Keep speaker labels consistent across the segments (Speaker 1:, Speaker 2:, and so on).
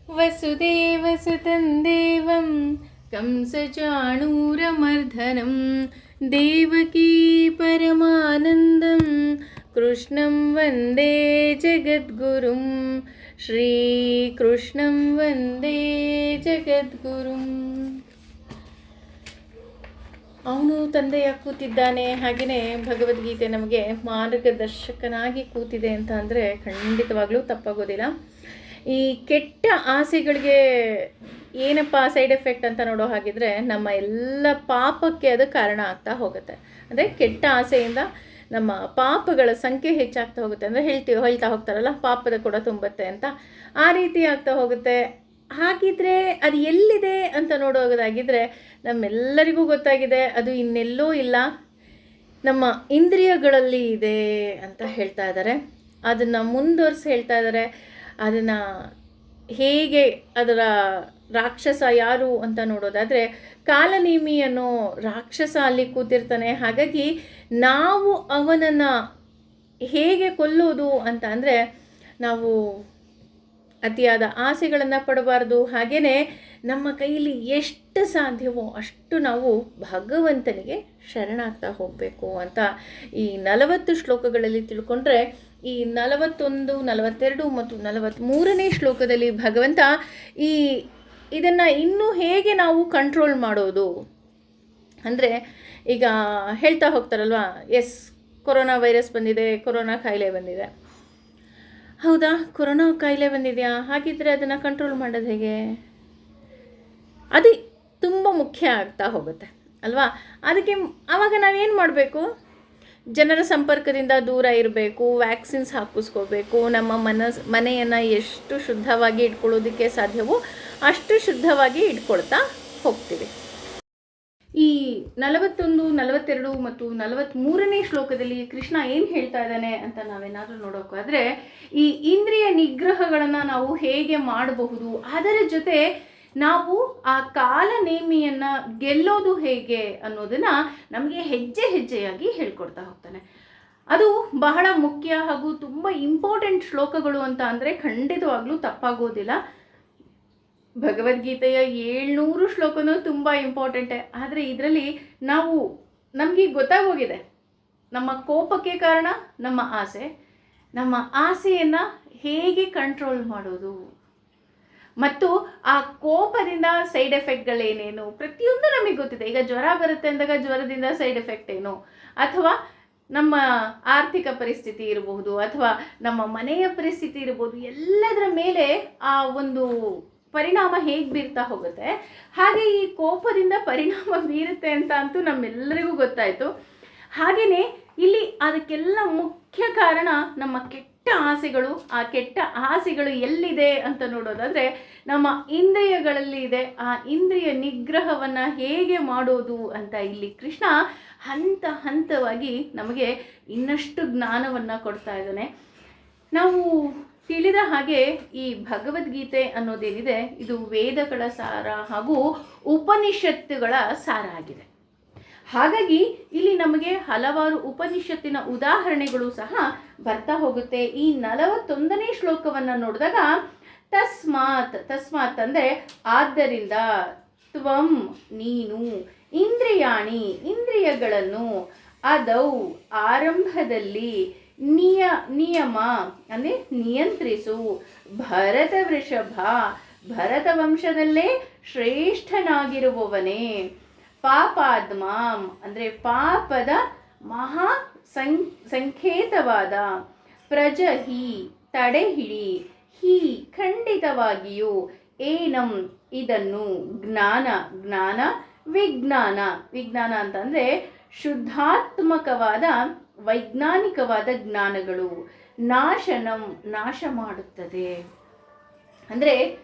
Speaker 1: ವಸುದೇವಸುತಂ ದೇವಂ ಕಂಸಚಾಣೂರಮರ್ದನಂ ದೇವಕೀ ಪರಮಾನಂದಂ ಕೃಷ್ಣಂ ವಂದೇ ಜಗದ್ಗುರುಂ ಶ್ರೀಕೃಷ್ಣಂ ವಂದೇ ಜಗದ್ಗುರುಂ. ಅವನು ತಂದೆಯ ಕೂತಿದ್ದಾನೆ, ಹಾಗೆಯೇ ಭಗವದ್ಗೀತೆ ನಮಗೆ ಮಾರ್ಗದರ್ಶಕನಾಗಿ ಕೂತಿದೆ ಅಂತ ಅಂದರೆ ಖಂಡಿತವಾಗ್ಲೂ ತಪ್ಪಾಗೋದಿಲ್ಲ. ಈ ಕೆಟ್ಟ ಆಸೆಗಳಿಗೆ ಏನಪ್ಪ ಸೈಡ್ ಎಫೆಕ್ಟ್ ಅಂತ ನೋಡೋ ಹಾಗಿದ್ರೆ ನಮ್ಮ ಎಲ್ಲ ಪಾಪಕ್ಕೆ ಅದು ಕಾರಣ ಆಗ್ತಾ ಹೋಗುತ್ತೆ. ಅಂದರೆ ಕೆಟ್ಟ ಆಸೆಯಿಂದ ನಮ್ಮ ಪಾಪಗಳ ಸಂಖ್ಯೆ ಹೆಚ್ಚಾಗ್ತಾ ಹೋಗುತ್ತೆ. ಅಂದರೆ ಹೇಳ್ತಾ ಹೋಗ್ತಾರಲ್ಲ, ಪಾಪದ ಕೂಡ ತುಂಬುತ್ತೆ ಅಂತ, ಆ ರೀತಿ ಆಗ್ತಾ ಹೋಗುತ್ತೆ. ಹಾಗಿದ್ರೆ ಅದು ಎಲ್ಲಿದೆ ಅಂತ ನೋಡೋದಾಗಿದ್ರೆ ನಮ್ಮೆಲ್ಲರಿಗೂ ಗೊತ್ತಾಗಿದೆ, ಅದು ಇನ್ನೆಲ್ಲೋ ಇಲ್ಲ, ನಮ್ಮ ಇಂದ್ರಿಯಗಳಲ್ಲಿ ಇದೆ ಅಂತ ಹೇಳ್ತಾ ಇದ್ದಾರೆ. ಅದನ್ನು ಮುಂದುವರಿಸಿ ಹೇಳ್ತಾ ಇದ್ದಾರೆ. ಅದನ್ನು ಹೇಗೆ, ಅದರ ರಾಕ್ಷಸ ಯಾರು ಅಂತ ನೋಡೋದಾದರೆ ಕಾಲನೇಮಿ ಅನ್ನೋ ರಾಕ್ಷಸ ಅಲ್ಲಿ ಕೂತಿರ್ತಾನೆ. ಹಾಗಾಗಿ ನಾವು ಅವನನ್ನು ಹೇಗೆ ಕೊಲ್ಲೋದು ಅಂತ ಅಂದರೆ ನಾವು ಅತಿಯಾದ ಆಸೆಗಳನ್ನು ಪಡಬಾರ್ದು. ಹಾಗೆಯೇ ನಮ್ಮ ಕೈಯಲ್ಲಿ ಎಷ್ಟು ಸಾಧ್ಯವೋ ಅಷ್ಟು ನಾವು ಭಗವಂತನಿಗೆ ಶರಣಾಗ್ತಾ ಹೋಗಬೇಕು ಅಂತ ಈ 40 ಶ್ಲೋಕಗಳಲ್ಲಿ ತಿಳ್ಕೊಂಡ್ರೆ, ಈ 41, 42 ಮತ್ತು 43ನೇ ಶ್ಲೋಕದಲ್ಲಿ ಭಗವಂತ ಇದನ್ನು ಇನ್ನೂ ಹೇಗೆ ನಾವು ಕಂಟ್ರೋಲ್ ಮಾಡೋದು ಅಂದರೆ, ಈಗ ಹೇಳ್ತಾ ಹೋಗ್ತಾರಲ್ವ, ಕೊರೋನಾ ವೈರಸ್ ಬಂದಿದೆ, ಕೊರೋನಾ ಕಾಯಿಲೆ ಬಂದಿದೆ. ಹೌದಾ, ಕೊರೋನಾ ಕಾಯಿಲೆ ಬಂದಿದೆಯಾ? ಹಾಗಿದ್ರೆ ಅದನ್ನು ಕಂಟ್ರೋಲ್ ಮಾಡೋದು ಹೇಗೆ? ಅದು ತುಂಬ ಮುಖ್ಯ ಆಗ್ತಾ ಹೋಗುತ್ತೆ ಅಲ್ವಾ? ಅದಕ್ಕೆ ಆವಾಗ ನಾವೇನು ಮಾಡಬೇಕು? ಜನರ ಸಂಪರ್ಕದಿಂದ ದೂರ ಇರಬೇಕು, ವ್ಯಾಕ್ಸಿನ್ಸ್ ಹಾಕಿಸ್ಕೋಬೇಕು, ನಮ್ಮ ಮನೆಯನ್ನು ಎಷ್ಟು ಶುದ್ಧವಾಗಿ ಇಟ್ಕೊಳ್ಳೋದಕ್ಕೆ ಸಾಧ್ಯವೋ ಅಷ್ಟು ಶುದ್ಧವಾಗಿ ಇಟ್ಕೊಳ್ತಾ ಹೋಗ್ತೀವಿ. ಈ 41, 42 ಮತ್ತು 43ನೇ ಶ್ಲೋಕದಲ್ಲಿ ಕೃಷ್ಣ ಏನು ಹೇಳ್ತಾ ಇದ್ದಾನೆ ಅಂತ ನಾವೇನಾದರೂ ನೋಡೋಕ್ಕಾದರೆ, ಈ ಇಂದ್ರಿಯ ನಿಗ್ರಹಗಳನ್ನು ನಾವು ಹೇಗೆ ಮಾಡಬಹುದು, ಅದರ ಜೊತೆ ನಾವು ಆ ಕಾಲನೇಮಿಯನ್ನು ಗೆಲ್ಲೋದು ಹೇಗೆ ಅನ್ನೋದನ್ನು ನಮಗೆ ಹೆಜ್ಜೆ ಹೆಜ್ಜೆಯಾಗಿ ಹೇಳ್ಕೊಡ್ತಾ ಹೋಗ್ತಾನೆ. ಅದು ಬಹಳ ಮುಖ್ಯ ಹಾಗೂ ತುಂಬ ಇಂಪಾರ್ಟೆಂಟ್ ಶ್ಲೋಕಗಳು ಅಂತ ಅಂದರೆ ಖಂಡಿತವಾಗ್ಲೂ ತಪ್ಪಾಗೋದಿಲ್ಲ. ಭಗವದ್ಗೀತೆಯ 700 ಶ್ಲೋಕನೂ ತುಂಬ ಇಂಪಾರ್ಟೆಂಟೇ. ಆದರೆ ಇದರಲ್ಲಿ ನಮಗೆ ಗೊತ್ತಾಗೋಗಿದೆ, ನಮ್ಮ ಕೋಪಕ್ಕೆ ಕಾರಣ ನಮ್ಮ ಆಸೆ, ನಮ್ಮ ಆಸೆಯನ್ನು ಹೇಗೆ ಕಂಟ್ರೋಲ್ ಮಾಡೋದು ಮತ್ತು ಆ ಕೋಪದಿಂದ ಸೈಡ್ ಎಫೆಕ್ಟ್ಗಳೇನೇನು ಪ್ರತಿಯೊಂದು ನಮಗೆ ಗೊತ್ತಿದೆ. ಈಗ ಜ್ವರ ಬರುತ್ತೆ ಅಂದಾಗ ಜ್ವರದಿಂದ ಸೈಡ್ ಎಫೆಕ್ಟ್ ಏನು, ಅಥವಾ ನಮ್ಮ ಆರ್ಥಿಕ ಪರಿಸ್ಥಿತಿ ಇರಬಹುದು, ಅಥವಾ ನಮ್ಮ ಮನೆಯ ಪರಿಸ್ಥಿತಿ ಇರಬಹುದು, ಎಲ್ಲದರ ಮೇಲೆ ಆ ಒಂದು ಪರಿಣಾಮ ಹೇಗೆ ಬೀರ್ತಾ ಹೋಗುತ್ತೆ. ಹಾಗೆ ಈ ಕೋಪದಿಂದ ಪರಿಣಾಮ ಬೀರುತ್ತೆ ಅಂತ ಅಂತೂ ನಮ್ಮೆಲ್ಲರಿಗೂ ಗೊತ್ತಾಯಿತು. ಹಾಗೆಯೇ ಇಲ್ಲಿ ಅದಕ್ಕೆಲ್ಲ ಮುಖ್ಯ ಕಾರಣ ನಮ್ಮ ಕೆಟ್ಟ ಆಸೆಗಳು. ಆ ಕೆಟ್ಟ ಆಸೆಗಳು ಎಲ್ಲಿದೆ ಅಂತ ನೋಡೋದಾದರೆ ನಮ್ಮ ಇಂದ್ರಿಯಗಳಲ್ಲಿ ಇದೆ. ಆ ಇಂದ್ರಿಯ ನಿಗ್ರಹವನ್ನು ಹೇಗೆ ಮಾಡೋದು ಅಂತ ಇಲ್ಲಿ ಕೃಷ್ಣ ಹಂತ ಹಂತವಾಗಿ ನಮಗೆ ಇನ್ನಷ್ಟು ಜ್ಞಾನವನ್ನು ಕೊಡ್ತಾ ಇದ್ದಾನೆ. ನಾವು ತಿಳಿದ ಹಾಗೆ ಈ ಭಗವದ್ಗೀತೆ ಅನ್ನೋದೇನಿದೆ, ಇದು ವೇದಗಳ ಸಾರ ಹಾಗೂ ಉಪನಿಷತ್ತುಗಳ ಸಾರ ಆಗಿದೆ. ಹಾಗಾಗಿ ಇಲ್ಲಿ ನಮಗೆ ಹಲವಾರು ಉಪನಿಷತ್ತಿನ ಉದಾಹರಣೆಗಳು ಸಹ ಬರ್ತಾ ಹೋಗುತ್ತೆ. ಈ 41ನೇ ಶ್ಲೋಕವನ್ನು ನೋಡಿದಾಗ ತಸ್ಮಾತ್ ಅಂದರೆ ಅಂದರೆ, ತ್ವಂ ನೀನು, ಇಂದ್ರಿಯಾಣಿ ಇಂದ್ರಿಯಗಳನ್ನು, ಅದೌ ಆರಂಭದಲ್ಲಿ, ನಿಯಮ ಅಂದರೆ ನಿಯಂತ್ರಿಸು, ಭರತ ವೃಷಭ ಭರತ ವಂಶದಲ್ಲೇ ಶ್ರೇಷ್ಠನಾಗಿರುವವನೇ, ಪಾಪಾದ್ಮಾಂ ಅಂದರೆ ಪಾಪದ ಮಹಾ ಸಂಕೇತವಾದ, ಪ್ರಜಹಿ ತಡೆಹಿಡಿ, ಹಿ ಖಂಡಿತವಾಗಿಯೂ, ಏನಂ ಇದನ್ನು, ಜ್ಞಾನ ವಿಜ್ಞಾನ ಅಂತಂದರೆ ಶುದ್ಧಾತ್ಮಕವಾದ ವೈಜ್ಞಾನಿಕವಾದ ಜ್ಞಾನಗಳು, ನಾಶ ಮಾಡುತ್ತದೆ. ಅಂದರೆ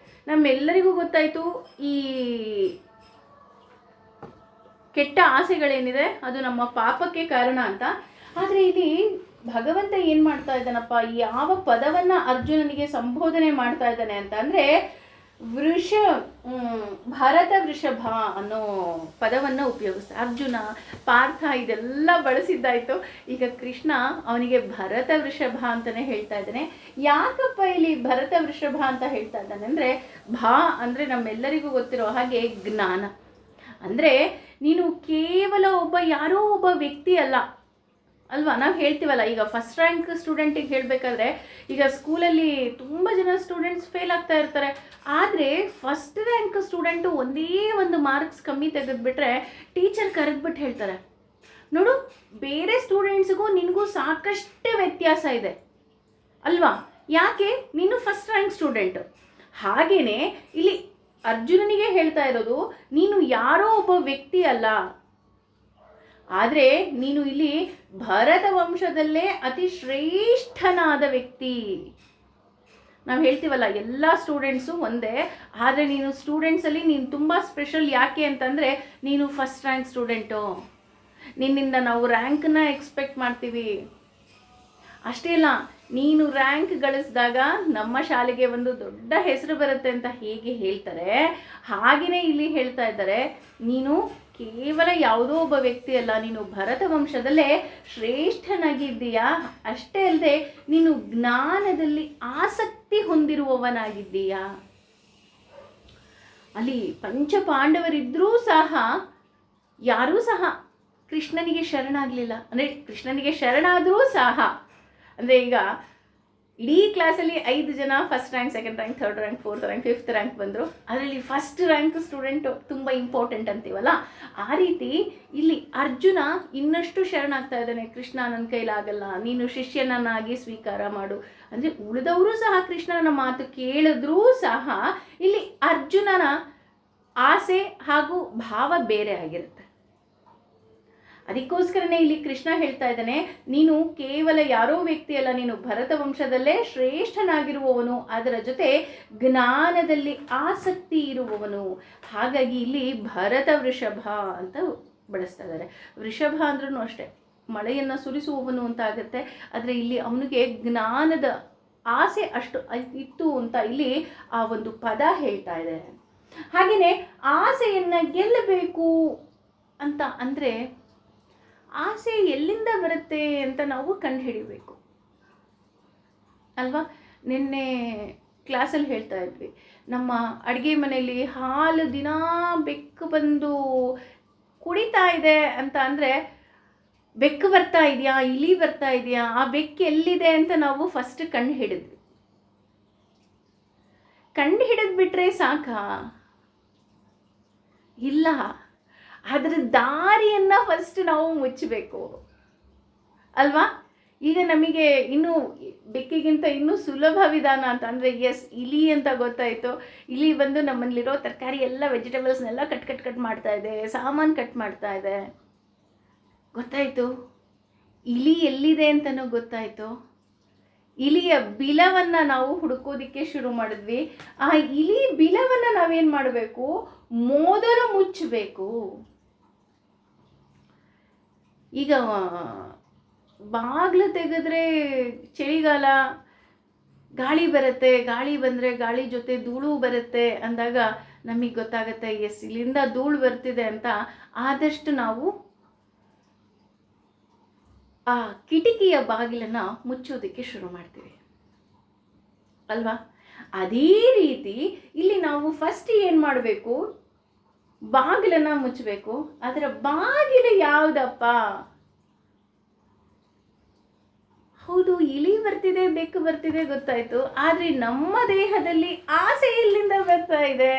Speaker 1: ನಮ್ಮೆಲ್ಲರಿಗೂ ಗೊತ್ತಾಯಿತು ಈ ಕೆಟ್ಟ ಆಸೆಗಳೇನಿದೆ ಅದು ನಮ್ಮ ಪಾಪಕ್ಕೆ ಕಾರಣ ಅಂತ. ಆದರೆ ಇಲ್ಲಿ ಭಗವಂತ ಏನು ಮಾಡ್ತಾ ಇದ್ದಾನಪ್ಪ, ಯಾವ ಪದವನ್ನು ಅರ್ಜುನನಿಗೆ ಸಂಬೋಧನೆ ಮಾಡ್ತಾ ಇದ್ದಾನೆ ಅಂತ ಅಂದರೆ, ವೃಷ ಭರತ ವೃಷಭ ಅನ್ನೋ ಪದವನ್ನು ಉಪಯೋಗಿಸ್ತಾರೆ. ಅರ್ಜುನ, ಪಾರ್ಥ ಇದೆಲ್ಲ ಬಳಸಿದ್ದಾಯಿತು. ಈಗ ಕೃಷ್ಣ ಅವನಿಗೆ ಭರತ ವೃಷಭ ಅಂತಲೇ ಹೇಳ್ತಾ ಇದ್ದಾನೆ. ಯಾಕಪ್ಪ ಇಲ್ಲಿ ಭರತ ವೃಷಭ ಅಂತ ಹೇಳ್ತಾ ಇದ್ದಾನೆ ಅಂದರೆ, ಭಾ ಅಂದರೆ ನಮ್ಮೆಲ್ಲರಿಗೂ ಗೊತ್ತಿರೋ ಹಾಗೆ ಜ್ಞಾನ. ಅಂದರೆ ನೀನು ಕೇವಲ ಯಾರೋ ಒಬ್ಬ ವ್ಯಕ್ತಿ ಅಲ್ಲ ಅಲ್ವಾ. ನಾವು ಹೇಳ್ತೀವಲ್ಲ, ಈಗ ಫಸ್ಟ್ ರ್ಯಾಂಕ್ ಸ್ಟೂಡೆಂಟಿಗೆ ಹೇಳಬೇಕಾದ್ರೆ, ಈಗ ಸ್ಕೂಲಲ್ಲಿ ತುಂಬ ಜನ ಸ್ಟೂಡೆಂಟ್ಸ್ ಫೇಲ್ ಆಗ್ತಾ ಇರ್ತಾರೆ. ಆದರೆ ಫಸ್ಟ್ ರ್ಯಾಂಕ್ ಸ್ಟೂಡೆಂಟು ಒಂದೇ ಒಂದು ಮಾರ್ಕ್ಸ್ ಕಮ್ಮಿ ತೆಗೆದುಬಿಟ್ರೆ ಟೀಚರ್ ಕರೆದ್ಬಿಟ್ಟು ಹೇಳ್ತಾರೆ, ನೋಡು ಬೇರೆ ಸ್ಟೂಡೆಂಟ್ಸ್ಗೂ ನಿನಗೂ ಸಾಕಷ್ಟು ವ್ಯತ್ಯಾಸ ಇದೆ ಅಲ್ವಾ, ಯಾಕೆ ನೀನು ಫಸ್ಟ್ ರ್ಯಾಂಕ್ ಸ್ಟೂಡೆಂಟು. ಹಾಗೆಯೇ ಇಲ್ಲಿ ಅರ್ಜುನನಿಗೆ ಹೇಳ್ತಾ ಇರೋದು, ನೀನು ಯಾರೋ ಒಬ್ಬ ವ್ಯಕ್ತಿ ಅಲ್ಲ, ಆದರೆ ನೀನು ಇಲ್ಲಿ ಭರತ ವಂಶದಲ್ಲೇ ಅತಿ ಶ್ರೇಷ್ಠನಾದ ವ್ಯಕ್ತಿ. ನಾವು ಹೇಳ್ತೀವಲ್ಲ, ಎಲ್ಲ ಸ್ಟೂಡೆಂಟ್ಸು ಒಂದೇ, ಆದರೆ ನೀನು ಸ್ಟೂಡೆಂಟ್ಸಲ್ಲಿ ನೀನು ತುಂಬ ಸ್ಪೆಷಲ್. ಯಾಕೆ ಅಂತಂದರೆ ನೀನು ಫಸ್ಟ್ ರ್ಯಾಂಕ್ ಸ್ಟೂಡೆಂಟು, ನಿನ್ನಿಂದ ನಾವು ರ್ಯಾಂಕನ್ನ ಎಕ್ಸ್ಪೆಕ್ಟ್ ಮಾಡ್ತೀವಿ. ಅಷ್ಟೇ ಅಲ್ಲ, ನೀನು ರ್ಯಾಂಕ್ ಗಳಿಸಿದಾಗ ನಮ್ಮ ಶಾಲೆಗೆ ಒಂದು ದೊಡ್ಡ ಹೆಸರು ಬರುತ್ತೆ ಅಂತ ಹೇಗೆ ಹೇಳ್ತಾರೆ, ಹಾಗೆಯೇ ಇಲ್ಲಿ ಹೇಳ್ತಾ ಇದ್ದಾರೆ, ನೀನು ಕೇವಲ ಯಾವುದೋ ಒಬ್ಬ ವ್ಯಕ್ತಿ ಅಲ್ಲ, ನೀನು ಭರತ ವಂಶದಲ್ಲೇ ಶ್ರೇಷ್ಠನಾಗಿದ್ದೀಯಾ. ಅಷ್ಟೇ ಅಲ್ಲದೆ ನೀನು ಜ್ಞಾನದಲ್ಲಿ ಆಸಕ್ತಿ ಹೊಂದಿರುವವನಾಗಿದ್ದೀಯಾ. ಅಲ್ಲಿ ಪಂಚಪಾಂಡವರಿದ್ದರೂ ಸಹ ಯಾರೂ ಸಹ ಕೃಷ್ಣನಿಗೆ ಶರಣಾಗಲಿಲ್ಲ. ಅಂದರೆ ಕೃಷ್ಣನಿಗೆ ಶರಣಾದರೂ ಸಹ, ಅಂದರೆ ಈಗ ಇಡೀ ಕ್ಲಾಸಲ್ಲಿ 5 ಜನ first rank, second rank, third rank, fourth rank, fifth rank ಬಂದರು. ಅದರಲ್ಲಿ ಫಸ್ಟ್ ರ್ಯಾಂಕ್ ಸ್ಟೂಡೆಂಟು ತುಂಬ ಇಂಪಾರ್ಟೆಂಟ್ ಅಂತೀವಲ್ಲ, ಆ ರೀತಿ ಇಲ್ಲಿ ಅರ್ಜುನ ಇನ್ನಷ್ಟು ಶರಣಾಗ್ತಾ ಇದ್ದಾನೆ. ಕೃಷ್ಣ, ನನ್ನ ಕೈಲಾಗಲ್ಲ, ನೀನು ಶಿಷ್ಯನನ್ನಾಗಿ ಸ್ವೀಕಾರ ಮಾಡು. ಅಂದರೆ ಉಳಿದವರು ಸಹ ಕೃಷ್ಣನ ಮಾತು ಕೇಳಿದ್ರೂ ಸಹ ಇಲ್ಲಿ ಅರ್ಜುನನ ಆಸೆ ಹಾಗೂ ಭಾವ ಬೇರೆ ಆಗಿರುತ್ತೆ. ಅದಕ್ಕೋಸ್ಕರನೇ ಇಲ್ಲಿ ಕೃಷ್ಣ ಹೇಳ್ತಾ ಇದ್ದಾನೆ, ನೀನು ಕೇವಲ ಯಾರೋ ವ್ಯಕ್ತಿ ಅಲ್ಲ, ನೀನು ಭರತ ವಂಶದಲ್ಲೇ ಶ್ರೇಷ್ಠನಾಗಿರುವವನು, ಅದರ ಜೊತೆ ಜ್ಞಾನದಲ್ಲಿ ಆಸಕ್ತಿ ಇರುವವನು. ಹಾಗಾಗಿ ಇಲ್ಲಿ ಭರತ ವೃಷಭ ಅಂತ ಬಳಸ್ತಾ ಇದ್ದಾರೆ. ವೃಷಭ ಅಂದ್ರೂ ಅಷ್ಟೇ ಮಳೆಯನ್ನು ಸುರಿಸುವವನು ಅಂತ ಆಗುತ್ತೆ. ಆದರೆ ಇಲ್ಲಿ ಅವನಿಗೆ ಜ್ಞಾನದ ಆಸೆ ಅಷ್ಟು ಇತ್ತು ಅಂತ ಇಲ್ಲಿ ಆ ಒಂದು ಪದ ಹೇಳ್ತಾ ಇದೆ. ಹಾಗೆಯೇ ಆಸೆಯನ್ನು ಗೆಲ್ಲಬೇಕು ಅಂತ ಅಂದರೆ ಆಸೆ ಎಲ್ಲಿಂದ ಬರುತ್ತೆ ಅಂತ ನಾವು ಕಂಡುಹಿಡಿಬೇಕು ಅಲ್ವಾ. ನಿನ್ನೆ ಕ್ಲಾಸಲ್ಲಿ ಹೇಳ್ತಾ ಇದ್ವಿ, ನಮ್ಮ ಅಡುಗೆ ಮನೆಯಲ್ಲಿ ಹಾಲು ದಿನ ಬೆಕ್ಕು ಬಂದು ಕುಡಿತಾ ಇದೆ ಅಂತ ಅಂದರೆ, ಬೆಕ್ಕು ಬರ್ತಾ ಇದೆಯಾ, ಇಲಿ ಬರ್ತಾ ಇದೆಯಾ, ಆ ಬೆಕ್ಕು ಎಲ್ಲಿದೆ ಅಂತ ನಾವು ಫಸ್ಟ್ ಕಂಡು ಹಿಡಿದ್ಬಿಟ್ರೆ ಸಾಕಾ? ಇಲ್ಲ, ಅದರ ದಾರಿಯನ್ನು ಫಸ್ಟ್ ನಾವು ಮುಚ್ಚಬೇಕು ಅಲ್ವಾ. ಈಗ ನಮಗೆ ಇನ್ನೂ ಬೆಕ್ಕಿಗಿಂತ ಇನ್ನೂ ಸುಲಭ ವಿಧಾನ ಅಂತ ಅಂದರೆ, ಎಸ್, ಇಲಿ ಅಂತ ಗೊತ್ತಾಯಿತು. ಇಲಿ ಬಂದು ನಮ್ಮಲ್ಲಿರೋ ತರಕಾರಿ ಎಲ್ಲ ವೆಜಿಟೇಬಲ್ಸ್ನೆಲ್ಲ ಕಟ್ ಮಾಡ್ತಾ ಇದೆ, ಸಾಮಾನು ಕಟ್ ಮಾಡ್ತಾ ಇದೆ, ಗೊತ್ತಾಯಿತು. ಇಲಿ ಎಲ್ಲಿದೆ ಅಂತಲೂ ಗೊತ್ತಾಯಿತು. ಇಲಿಯ ಬಿಲವನ್ನು ನಾವು ಹುಡುಕೋದಿಕ್ಕೆ ಶುರು ಮಾಡಿದ್ವಿ. ಆ ಇಲಿ ಬಿಲವನ್ನು ನಾವೇನು ಮಾಡಬೇಕು, ಮೊದಲು ಮುಚ್ಚಬೇಕು. ಈಗ ಬಾಗಿಲು ತೆಗೆದ್ರೆ ಚಳಿಗಾಲ, ಗಾಳಿ ಬರುತ್ತೆ, ಗಾಳಿ ಬಂದರೆ ಗಾಳಿ ಜೊತೆ ಧೂಳು ಬರುತ್ತೆ ಅಂದಾಗ ನಮಗೆ ಗೊತ್ತಾಗುತ್ತೆ, ಎಸ್, ಇಲ್ಲಿಂದ ಧೂಳು ಬರ್ತಿದೆ ಅಂತ. ಆದಷ್ಟು ನಾವು ಆ ಕಿಟಕಿಯ ಬಾಗಿಲನ್ನು ಮುಚ್ಚೋದಕ್ಕೆ ಶುರು ಮಾಡ್ತೀವಿ ಅಲ್ವಾ. ಅದೇ ರೀತಿ ಇಲ್ಲಿ ನಾವು ಫಸ್ಟ್ ಏನು ಮಾಡಬೇಕು, ಬಾಗಿಲನ್ನು ಮುಚ್ಚಬೇಕು. ಅದರ ಬಾಗಿಲು ಯಾವುದಪ್ಪ? ಹೌದು, ಇಲಿ ಬರ್ತಿದೆ, ಬೆಕ್ಕು ಬರ್ತಿದೆ ಗೊತ್ತಾಯಿತು, ಆದರೆ ನಮ್ಮ ದೇಹದಲ್ಲಿ ಆಸೆ ಎಲ್ಲಿಂದ ಬರ್ತಾ ಇದೆ?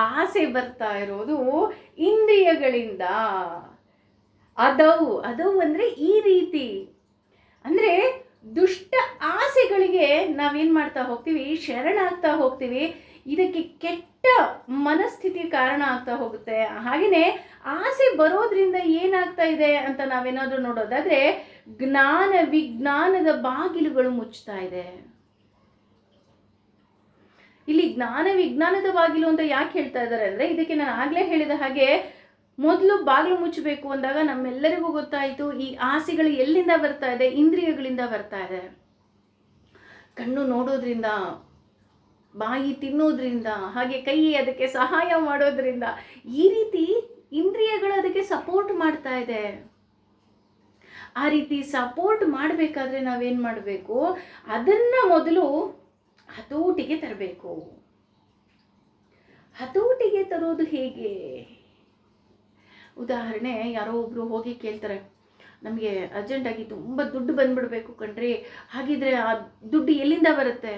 Speaker 1: ಆಸೆ ಬರ್ತಾ ಇರೋದು ಇಂದ್ರಿಯಗಳಿಂದ. ಅದವು ಅಂದರೆ ಈ ರೀತಿ, ಅಂದರೆ ದುಷ್ಟ ಆಸೆಗಳಿಗೆ ನಾವೇನು ಮಾಡ್ತಾ ಹೋಗ್ತೀವಿ, ಶರಣಾಗ್ತಾ ಹೋಗ್ತೀವಿ. ಇದಕ್ಕೆ ಕೆಟ್ಟ ಮನಸ್ಥಿತಿ ಕಾರಣ ಆಗ್ತಾ ಹೋಗುತ್ತೆ. ಹಾಗೆಯೇ ಆಸೆ ಬರೋದ್ರಿಂದ ಏನಾಗ್ತಾ ಇದೆ ಅಂತ ನಾವೇನಾದರೂ ನೋಡೋದಾದರೆ, ವಿಜ್ಞಾನದ ಬಾಗಿಲುಗಳು ಮುಚ್ತಾ ಇದೆ. ಇಲ್ಲಿ ವಿಜ್ಞಾನದ ಬಾಗಿಲು ಅಂತ ಯಾಕೆ ಹೇಳ್ತಾ ಇದ್ದಾರೆ ಅಂದರೆ, ಇದಕ್ಕೆ ನಾನು ಆಗಲೇ ಹೇಳಿದ ಹಾಗೆ, ಮೊದಲು ಬಾಗಿಲು ಮುಚ್ಚಬೇಕು ಅಂದಾಗ ನಮ್ಮೆಲ್ಲರಿಗೂ ಗೊತ್ತಾಯಿತು, ಈ ಆಸೆಗಳು ಎಲ್ಲಿಂದ ಬರ್ತಾ ಇದೆ? ಇಂದ್ರಿಯಗಳಿಂದ ಬರ್ತಾ ಇದೆ. ಕಣ್ಣು ನೋಡೋದ್ರಿಂದ, ಬಾಯಿ ತಿನ್ನೋದ್ರಿಂದ, ಹಾಗೆ ಕೈ ಅದಕ್ಕೆ ಸಹಾಯ ಮಾಡೋದ್ರಿಂದ, ಈ ರೀತಿ ಇಂದ್ರಿಯಗಳು ಅದಕ್ಕೆ ಸಪೋರ್ಟ್ ಮಾಡ್ತಾ ಇದೆ. ಆ ರೀತಿ ಸಪೋರ್ಟ್ ಮಾಡಬೇಕಾದ್ರೆ ನಾವೇನು ಮಾಡಬೇಕು, ಅದನ್ನು ಮೊದಲು ಹತೋಟಿಗೆ ತರಬೇಕು. ಹತೋಟಿಗೆ ತರೋದು ಹೇಗೆ? ಉದಾಹರಣೆ, ಯಾರೋ ಒಬ್ಬರು ಹೋಗಿ ಕೇಳ್ತಾರೆ, ನಮಗೆ ಅರ್ಜೆಂಟಾಗಿ ತುಂಬ ದುಡ್ಡು ಬಂದ್ಬಿಡ್ಬೇಕು ಕಣ್ರಿ, ಹಾಗಿದ್ರೆ ಆ ದುಡ್ಡು ಎಲ್ಲಿಂದ ಬರುತ್ತೆ?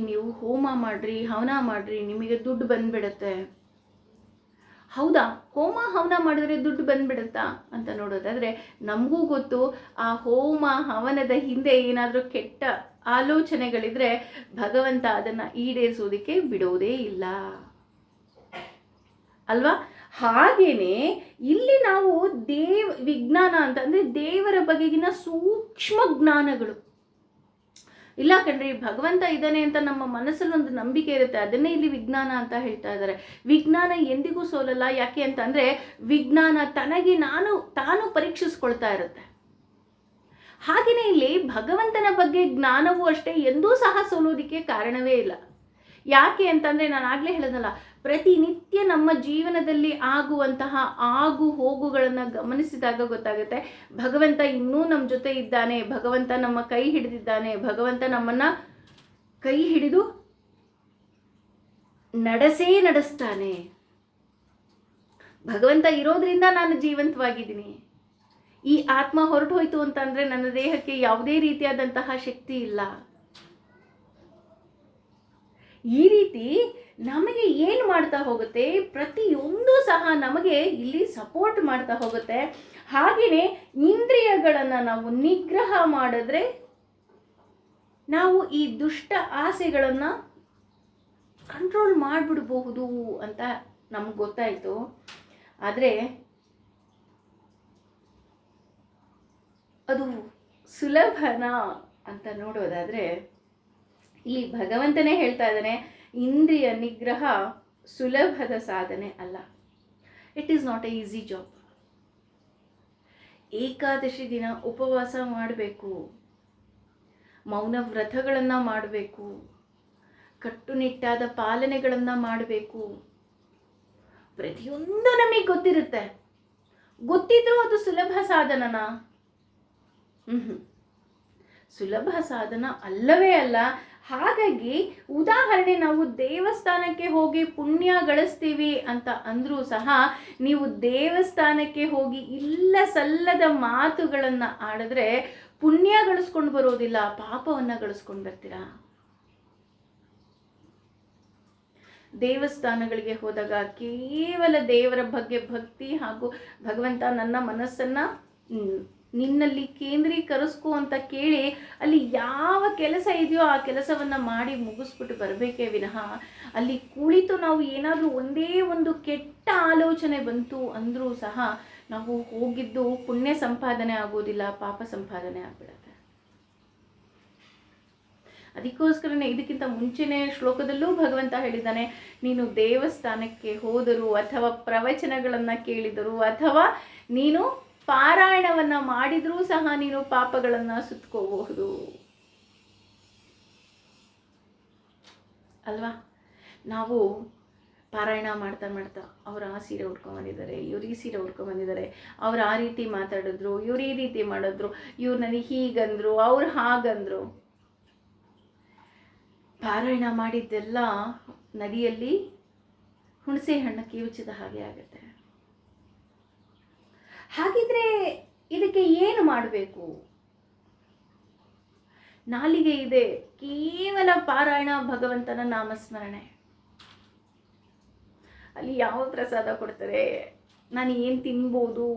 Speaker 1: ನೀವು ಹೋಮ ಮಾಡಿರಿ, ಹವನ ಮಾಡಿರಿ, ನಿಮಗೆ ದುಡ್ಡು ಬಂದ್ಬಿಡುತ್ತೆ. ಹೌದಾ, ಹೋಮ ಹವನ ಮಾಡಿದ್ರೆ ದುಡ್ಡು ಬಂದ್ಬಿಡುತ್ತಾ ಅಂತ ನೋಡೋದಾದರೆ, ನಮಗೂ ಗೊತ್ತು ಆ ಹೋಮ ಹವನದ ಹಿಂದೆ ಏನಾದರೂ ಕೆಟ್ಟ ಆಲೋಚನೆಗಳಿದ್ರೆ ಭಗವಂತ ಅದನ್ನು ಈಡೇರಿಸೋದಕ್ಕೆ ಬಿಡೋದೇ ಇಲ್ಲ ಅಲ್ವಾ? ಹಾಗೇನೆ ಇಲ್ಲಿ ನಾವು ವಿಜ್ಞಾನ ಅಂತಂದರೆ ದೇವರ ಬಗೆಗಿನ ಸೂಕ್ಷ್ಮ ಜ್ಞಾನಗಳು. ಇಲ್ಲ ಕಣ್ರಿ, ಭಗವಂತ ಇದ್ದಾನೆ ಅಂತ ನಮ್ಮ ಮನಸ್ಸಲ್ಲಿ ಒಂದು ನಂಬಿಕೆ ಇರುತ್ತೆ, ಅದನ್ನೇ ಇಲ್ಲಿ ವಿಜ್ಞಾನ ಅಂತ ಹೇಳ್ತಾ ಇದ್ದಾರೆ. ವಿಜ್ಞಾನ ಎಂದಿಗೂ ಸೋಲಲ್ಲ. ಯಾಕೆ ಅಂತಂದರೆ ವಿಜ್ಞಾನ ತನಗೆ ತಾನು ಪರೀಕ್ಷಿಸ್ಕೊಳ್ತಾ ಇರುತ್ತೆ. ಹಾಗೆಯೇ ಇಲ್ಲಿ ಭಗವಂತನ ಬಗ್ಗೆ ಜ್ಞಾನವೂ ಅಷ್ಟೇ ಎಂದೂ ಸಹ ಸೋಲೋದಕ್ಕೆ ಕಾರಣವೇ ಇಲ್ಲ. ಯಾಕೆ ಅಂತಂದರೆ, ನಾನು ಆಗಲೇ ಹೇಳಿದ್ನಲ್ಲ, ಪ್ರತಿನಿತ್ಯ ನಮ್ಮ ಜೀವನದಲ್ಲಿ ಆಗುವಂತಹ ಆಗು ಹೋಗುಗಳನ್ನು ಗಮನಿಸಿದಾಗ ಗೊತ್ತಾಗುತ್ತೆ ಭಗವಂತ ಇನ್ನೂ ನಮ್ಮ ಜೊತೆ ಇದ್ದಾನೆ, ಭಗವಂತ ನಮ್ಮ ಕೈ ಹಿಡಿದಿದ್ದಾನೆ, ಭಗವಂತ ನಮ್ಮನ್ನು ಕೈ ಹಿಡಿದು ನಡೆಸ್ತಾನೆ. ಭಗವಂತ ಇರೋದ್ರಿಂದ ನಾನು ಜೀವಂತವಾಗಿದ್ದೀನಿ. ಈ ಆತ್ಮ ಹೊರಟು ಹೋಯಿತು ಅಂತಂದರೆ ನನ್ನ ದೇಹಕ್ಕೆ ಯಾವುದೇ ರೀತಿಯಾದಂತಹ ಶಕ್ತಿ ಇಲ್ಲ. ಈ ರೀತಿ ನಮಗೆ ಏನು ಮಾಡ್ತಾ ಹೋಗುತ್ತೆ, ಪ್ರತಿಯೊಂದು ಸಹ ನಮಗೆ ಇಲ್ಲಿ ಸಪೋರ್ಟ್ ಮಾಡ್ತಾ ಹೋಗುತ್ತೆ. ಹಾಗೆಯೇ ಇಂದ್ರಿಯಗಳನ್ನು ನಾವು ನಿಗ್ರಹ ಮಾಡಿದ್ರೆ ನಾವು ಈ ದುಷ್ಟ ಆಸೆಗಳನ್ನು ಕಂಟ್ರೋಲ್ ಮಾಡಿಬಿಡಬಹುದು ಅಂತ ನಮ್ಗೆ ಗೊತ್ತಾಯಿತು. ಆದರೆ ಅದು ಸುಲಭನಾ ಅಂತ ನೋಡೋದಾದರೆ, ಇಲ್ಲಿ ಭಗವಂತನೇ ಹೇಳ್ತಾ ಇದ್ದಾನೆ, ಇಂದ್ರಿಯ ನಿಗ್ರಹ ಸುಲಭದ ಸಾಧನೆ ಅಲ್ಲ. It is not A easy job. Ekadashi ದಿನ ಉಪವಾಸ ಮಾಡಬೇಕು, ಮೌನ ವ್ರತಗಳನ್ನು ಮಾಡಬೇಕು, ಕಟ್ಟುನಿಟ್ಟಾದ ಪಾಲನೆಗಳನ್ನು ಮಾಡಬೇಕು. ಪ್ರತಿಯೊಂದು ನಮಗೆ ಗೊತ್ತಿರುತ್ತೆ. ಗೊತ್ತಿದ್ರೂ ಅದು ಸುಲಭ ಸಾಧನನಾ? ಸುಲಭ ಸಾಧನ ಅಲ್ಲವೇ ಅಲ್ಲ. ಹಾಗಾಗಿ ಉದಾಹರಣೆ, ನಾವು ದೇವಸ್ಥಾನಕ್ಕೆ ಹೋಗಿ ಪುಣ್ಯ ಗಳಿಸ್ತೀವಿ ಅಂತ ಅಂದರೂ ಸಹ ನೀವು ದೇವಸ್ಥಾನಕ್ಕೆ ಹೋಗಿ ಇಲ್ಲ ಸಲ್ಲದ ಮಾತುಗಳನ್ನು ಆಡಿದ್ರೆ ಪುಣ್ಯ ಗಳಿಸ್ಕೊಂಡು ಬರೋದಿಲ್ಲ, ಪಾಪವನ್ನು ಗಳಿಸ್ಕೊಂಡು ಬರ್ತೀರಾ. ದೇವಸ್ಥಾನಗಳಿಗೆ ಹೋದಾಗ ಕೇವಲ ದೇವರ ಬಗ್ಗೆ ಭಕ್ತಿ ಹಾಗೂ ಭಗವಂತ ನನ್ನ ಮನಸ್ಸನ್ನು ನಿನ್ನಲ್ಲಿ ಕೇಂದ್ರೀಕರಿಸ್ಕೊ ಅಂತ ಕೇಳಿ ಅಲ್ಲಿ ಯಾವ ಕೆಲಸ ಇದೆಯೋ ಆ ಕೆಲಸವನ್ನು ಮಾಡಿ ಮುಗಿಸ್ಬಿಟ್ಟು ಬರಬೇಕೇ ವಿನಃ ಅಲ್ಲಿ ಕುಳಿತು ನಾವು ಏನಾದರೂ ಒಂದೇ ಒಂದು ಕೆಟ್ಟ ಆಲೋಚನೆ ಬಂತು ಅಂದರೂ ಸಹ ನಾವು ಹೋಗಿದ್ದು ಪುಣ್ಯ ಸಂಪಾದನೆ ಆಗೋದಿಲ್ಲ, ಪಾಪ ಸಂಪಾದನೆ ಆಗ್ಬಿಡುತ್ತೆ. ಅದಕ್ಕೋಸ್ಕರನೇ ಇದಕ್ಕಿಂತ ಮುಂಚೆನೇ ಶ್ಲೋಕದಲ್ಲೂ ಭಗವಂತ ಹೇಳಿದ್ದಾನೆ, ನೀನು ದೇವಸ್ಥಾನಕ್ಕೆ ಹೋದರೂ ಅಥವಾ ಪ್ರವಚನಗಳನ್ನು ಕೇಳಿದರೂ ಅಥವಾ ನೀನು ಪಾರಾಯಣವನ್ನು ಮಾಡಿದರೂ ಸಹ ನೀನು ಪಾಪಗಳನ್ನು ಸುತ್ಕೋಬಹುದು ಅಲ್ವಾ. ನಾವು ಪಾರಾಯಣ ಮಾಡ್ತಾ ಅವ್ರು ಆ ಸೀರೆ ಉಟ್ಕೊಂಡ್ಬಂದಿದ್ದಾರೆ, ಇವ್ರು ಈ ಸೀರೆ ಉಟ್ಕೊಂಡ್ಬಂದಿದ್ದಾರೆ, ಅವ್ರು ಆ ರೀತಿ ಮಾತಾಡಿದ್ರು, ಇವ್ರು ಈ ರೀತಿ ಮಾಡಿದ್ರು, ಇವ್ರು ನನಗೆ ಹೀಗಂದ್ರು, ಅವ್ರು ಹಾಗಂದ್ರು. ಪಾರಾಯಣ ಮಾಡಿದ್ದೆಲ್ಲ ನದಿಯಲ್ಲಿ ಹುಣಸೆ ಹಣ್ಣು ಕಿವುಚಿದ ಹಾಗೆ ಆಗುತ್ತೆ. ಹಾಗಿದ್ರೆ ಇದಕ್ಕೆ ಏನು ಮಾಡಬೇಕು? ನಾಲಿಗೆ ಇದೆ, ಕೇವಲ ಪಾರಾಯಣ, ಭಗವಂತನ ನಾಮಸ್ಮರಣೆ. ಅಲ್ಲಿ ಯಾವ ಪ್ರಸಾದ ಕೊಡ್ತಾರೆ, ನಾನು ಏನು ತಿನ್ಬೋದು?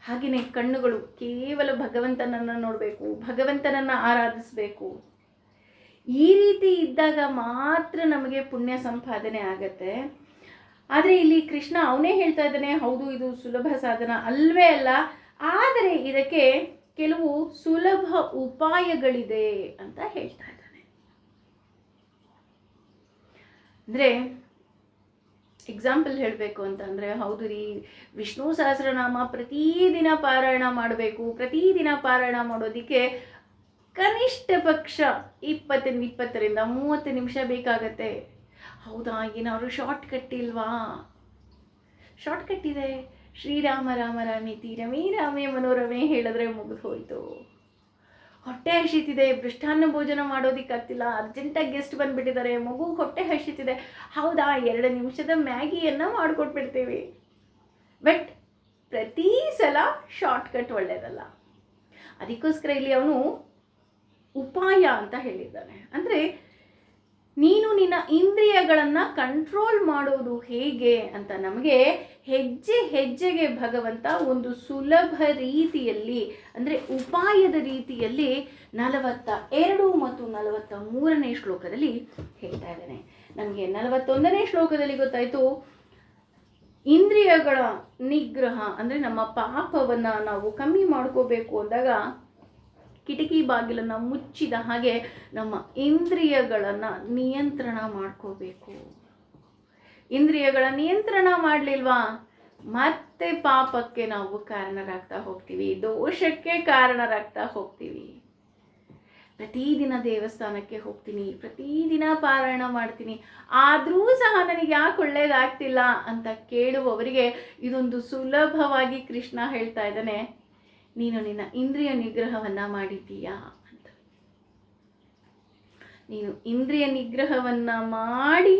Speaker 1: ಹಾಗೆಯೇ ಕಣ್ಣುಗಳು ಕೇವಲ ಭಗವಂತನನ್ನು ನೋಡಬೇಕು, ಭಗವಂತನನ್ನು ಆರಾಧಿಸಬೇಕು. ಈ ರೀತಿ ಇದ್ದಾಗ ಮಾತ್ರ ನಮಗೆ ಪುಣ್ಯ ಸಂಪಾದನೆ ಆಗತ್ತೆ. ಆದರೆ ಇಲ್ಲಿ ಕೃಷ್ಣ ಅವನೇ ಹೇಳ್ತಾ ಇದ್ದಾನೆ, ಹೌದು ಇದು ಸುಲಭ ಸಾಧನ ಅಲ್ವೇ ಅಲ್ಲ, ಆದರೆ ಇದಕ್ಕೆ ಕೆಲವು ಸುಲಭ ಉಪಾಯಗಳಿದೆ ಅಂತ ಹೇಳ್ತಾ ಇದ್ದಾನೆ. ಅಂದರೆ ಎಕ್ಸಾಂಪಲ್ ಹೇಳಬೇಕು ಅಂತಂದರೆ, ಹೌದು ರೀ, ವಿಷ್ಣು ಸಹಸ್ರನಾಮ ಪ್ರತಿದಿನ ಪಾರಾಯಣ ಮಾಡಬೇಕು, ಪ್ರತಿದಿನ ಪಾರಾಯಣ ಮಾಡೋದಕ್ಕೆ ಕನಿಷ್ಠ ಪಕ್ಷ 20ರಿಂದ 30 ನಿಮಿಷ ಬೇಕಾಗತ್ತೆ. ಹೌದಾ, ಏನಾದ್ರು ಶಾರ್ಟ್ ಕಟ್ ಇಲ್ವಾ? ಶಾರ್ಟ್ ಕಟ್ ಇದೆ. ಶ್ರೀರಾಮ ರಾಮ ರಾಮೇತಿ ರಮೇ ರಾಮೇ ಮನೋರಮೆ ಹೇಳಿದ್ರೆ ಮುಗಿದು ಹೋಯ್ತು. ಹೊಟ್ಟೆ ಹಸಿತಿದೆ, ಮೃಷ್ಟಾನ್ನ ಭೋಜನ ಮಾಡೋದಿಕ್ಕಾಗ್ತಿಲ್ಲ, ಅರ್ಜೆಂಟಾಗಿ ಗೆಸ್ಟ್ ಬಂದುಬಿಟ್ಟಿದ್ದಾರೆ, ಮಗು ಹೊಟ್ಟೆ ಹಸಿತಿದೆ. ಹೌದಾ, 2 ನಿಮಿಷದ ಮ್ಯಾಗಿಯನ್ನು ಮಾಡಿಕೊಟ್ಬಿಡ್ತೀವಿ. ಬಟ್ ಪ್ರತಿ ಸಲ ಶಾರ್ಟ್ಕಟ್ ಒಳ್ಳೆಯದಲ್ಲ. ಅದಕ್ಕೋಸ್ಕರ ಇಲ್ಲಿ ಅವನು ಉಪಾಯ ಅಂತ ಹೇಳಿದ್ದಾನೆ. ಅಂದರೆ ನೀನು ನಿನ್ನ ಇಂದ್ರಿಯಗಳನ್ನು ಕಂಟ್ರೋಲ್ ಮಾಡೋದು ಹೇಗೆ ಅಂತ ನಮಗೆ ಹೆಜ್ಜೆ ಹೆಜ್ಜೆಗೆ ಭಗವಂತ ಒಂದು ಸುಲಭ ರೀತಿಯಲ್ಲಿ, ಅಂದರೆ ಉಪಾಯದ ರೀತಿಯಲ್ಲಿ 42 ಮತ್ತು 43ನೇ ಶ್ಲೋಕದಲ್ಲಿ ಹೇಳ್ತಾ ಇದ್ದಾನೆ. ನಮಗೆ 41ನೇ ಶ್ಲೋಕದಲ್ಲಿ ಗೊತ್ತಾಯಿತು, ಇಂದ್ರಿಯಗಳ ನಿಗ್ರಹ ಅಂದರೆ ನಮ್ಮ ಪಾಪವನ್ನು ನಾವು ಕಮ್ಮಿ ಮಾಡ್ಕೋಬೇಕು ಅಂದಾಗ ಕಿಟಕಿ ಬಾಗಿಲನ್ನು ಮುಚ್ಚಿದ ಹಾಗೆ ನಮ್ಮ ಇಂದ್ರಿಯಗಳನ್ನು ನಿಯಂತ್ರಣ ಮಾಡ್ಕೋಬೇಕು. ಇಂದ್ರಿಯಗಳ ನಿಯಂತ್ರಣ ಮಾಡಲಿಲ್ವಾ, ಮತ್ತೆ ಪಾಪಕ್ಕೆ ನಾವು ಕಾರಣರಾಗ್ತಾ ಹೋಗ್ತೀವಿ, ದೋಷಕ್ಕೆ ಕಾರಣರಾಗ್ತಾ ಹೋಗ್ತೀವಿ. ಪ್ರತಿದಿನ ದೇವಸ್ಥಾನಕ್ಕೆ ಹೋಗ್ತೀನಿ, ಪ್ರತಿದಿನ ಪಾರಾಯಣ ಮಾಡ್ತೀನಿ, ಆದರೂ ಸಹ ನನಗೆ ಯಾಕೆ ಒಳ್ಳೇದಾಗ್ತಿಲ್ಲ ಅಂತ ಕೇಳುವವರಿಗೆ ಇದೊಂದು ಸುಲಭವಾಗಿ ಕೃಷ್ಣ ಹೇಳ್ತಾ ಇದ್ದಾನೆ, ನೀನು ನಿನ್ನ ಇಂದ್ರಿಯ ನಿಗ್ರಹವನ್ನು ಮಾಡಿದ್ದೀಯಾ ಅಂತ. ನೀನು ಇಂದ್ರಿಯ ನಿಗ್ರಹವನ್ನು ಮಾಡಿ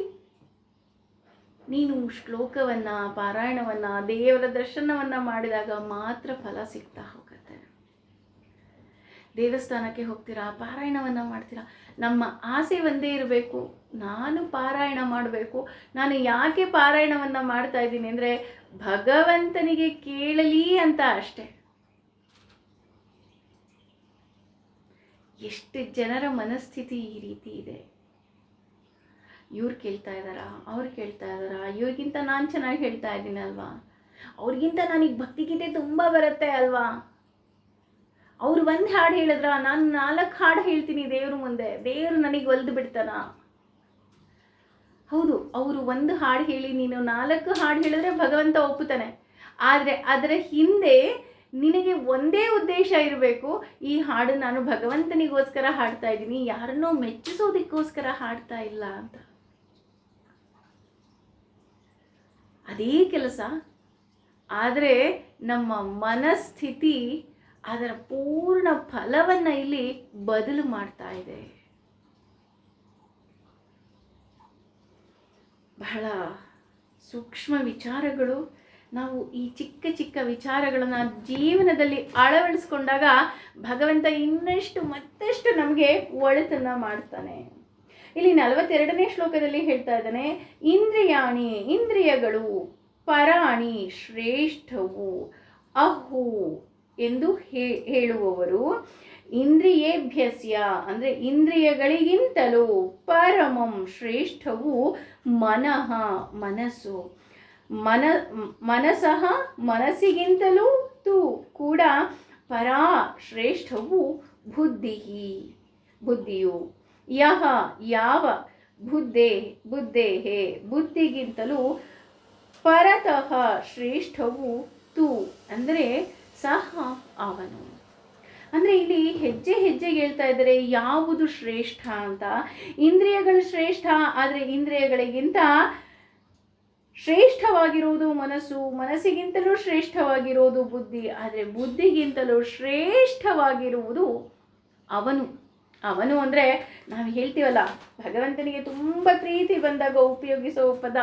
Speaker 1: ನೀನು ಶ್ಲೋಕವನ್ನು, ಪಾರಾಯಣವನ್ನು, ದೇವರ ದರ್ಶನವನ್ನು ಮಾಡಿದಾಗ ಮಾತ್ರ ಫಲ ಸಿಗ್ತಾ ಹೋಗುತ್ತೆ. ದೇವಸ್ಥಾನಕ್ಕೆ ಹೋಗ್ತೀರಾ, ಪಾರಾಯಣವನ್ನು ಮಾಡ್ತೀರಾ, ನಮ್ಮ ಆಸೆ ಒಂದೇ ಇರಬೇಕು, ನಾನು ಪಾರಾಯಣ ಮಾಡಬೇಕು. ನಾನು ಯಾಕೆ ಪಾರಾಯಣವನ್ನು ಮಾಡ್ತಾ ಇದ್ದೀನಿ ಅಂದರೆ ಭಗವಂತನಿಗೆ ಕೇಳಲಿ ಅಂತ ಅಷ್ಟೆ. ಎಷ್ಟು ಜನರ ಮನಸ್ಥಿತಿ ಈ ರೀತಿ ಇದೆ. ಇವ್ರು ಕೇಳ್ತಾ ಇದ್ದಾರಾ, ಅವ್ರು ಕೇಳ್ತಾ ಇದ್ದಾರಾ, ಇವ್ರಿಗಿಂತ ನಾನು ಚೆನ್ನಾಗಿ ಹೇಳ್ತಾ ಇದ್ದೀನಿ ಅಲ್ವಾ, ಅವ್ರಿಗಿಂತ ನನಗೆ ಭಕ್ತಿಗೀತೆ ತುಂಬ ಬರುತ್ತೆ ಅಲ್ವಾ, ಅವ್ರು 1 ಹಾಡು ಹೇಳಿದ್ರ ನಾನು 4 ಹಾಡು ಹೇಳ್ತೀನಿ ದೇವ್ರ ಮುಂದೆ, ದೇವರು ನನಗೆ ಒಲ್ದು ಬಿಡ್ತಾನ. ಹೌದು, ಅವರು 1 ಹಾಡು ಹೇಳಿ ನೀನು 4 ಹಾಡು ಹೇಳಿದ್ರೆ ಭಗವಂತ ಒಪ್ಪುತ್ತಾನೆ. ಆದರೆ ಅದರ ಹಿಂದೆ ನಿನಗೆ ಒಂದೇ ಉದ್ದೇಶ ಇರಬೇಕು, ಈ ಹಾಡು ನಾನು ಭಗವಂತನಿಗೋಸ್ಕರ ಹಾಡ್ತಾ ಇದ್ದೀನಿ, ಯಾರನ್ನೋ ಮೆಚ್ಚಿಸೋದಕ್ಕೋಸ್ಕರ ಹಾಡ್ತಾ ಇಲ್ಲ ಅಂತ. ಅದೇ ಕೆಲಸ. ಆದರೆ ನಮ್ಮ ಮನಸ್ಥಿತಿ ಅದರ ಪೂರ್ಣ ಫಲವನ್ನು ಇಲ್ಲಿ ಬದಲು ಮಾಡ್ತಾ ಇದೆ. ಬಹಳ ಸೂಕ್ಷ್ಮ ವಿಚಾರಗಳು. ನಾವು ಈ ಚಿಕ್ಕ ಚಿಕ್ಕ ವಿಚಾರಗಳನ್ನು ಜೀವನದಲ್ಲಿ ಅಳವಡಿಸ್ಕೊಂಡಾಗ ಭಗವಂತ ಮತ್ತಷ್ಟು ನಮಗೆ ಒಳಿತನ್ನು ಮಾಡ್ತಾನೆ. ಇಲ್ಲಿ 42ನೇ ಶ್ಲೋಕದಲ್ಲಿ ಹೇಳ್ತಾ ಇದ್ದಾನೆ, ಇಂದ್ರಿಯಾಣಿ, ಇಂದ್ರಿಯಗಳು, ಪರಾಣಿ, ಶ್ರೇಷ್ಠವು, ಅಹು ಎಂದು ಹೇಳುವವರು, ಇಂದ್ರಿಯೇಭ್ಯಸ್ಯ ಅಂದರೆ ಇಂದ್ರಿಯಗಳಿಗಿಂತಲೂ, ಪರಮಂ ಶ್ರೇಷ್ಠವು, ಮನಃ ಮನಸ್ಸು, ಮನಸಃ ಮನಸ್ಸಿಗಿಂತಲೂ ಕೂಡ ಪರಾ ಶ್ರೇಷ್ಠವು, ಬುದ್ಧಿಯು, ಯಾವ ಬುದ್ಧೇಹೇ ಬುದ್ಧಿಗಿಂತಲೂ ಪರತಃ ಶ್ರೇಷ್ಠವು ಅಂದರೆ ಸಹ ಅವನು. ಅಂದರೆ ಇಲ್ಲಿ ಹೆಜ್ಜೆ ಹೆಜ್ಜೆಗೆ ಹೇಳ್ತಾ ಇದ್ದಾರೆ ಯಾವುದು ಶ್ರೇಷ್ಠ ಅಂತ. ಇಂದ್ರಿಯಗಳು ಶ್ರೇಷ್ಠ, ಆದರೆ ಇಂದ್ರಿಯಗಳಿಗಿಂತ ಶ್ರೇಷ್ಠವಾಗಿರುವುದು ಮನಸ್ಸು, ಮನಸ್ಸಿಗಿಂತಲೂ ಶ್ರೇಷ್ಠವಾಗಿರುವುದು ಬುದ್ಧಿ, ಆದರೆ ಬುದ್ಧಿಗಿಂತಲೂ ಶ್ರೇಷ್ಠವಾಗಿರುವುದು ಅವನು ಅಂದರೆ ನಾವು ಹೇಳ್ತೀವಲ್ಲ, ಭಗವಂತನಿಗೆ ತುಂಬ ಪ್ರೀತಿ ಬಂದಾಗ ಉಪಯೋಗಿಸೋ ಪದ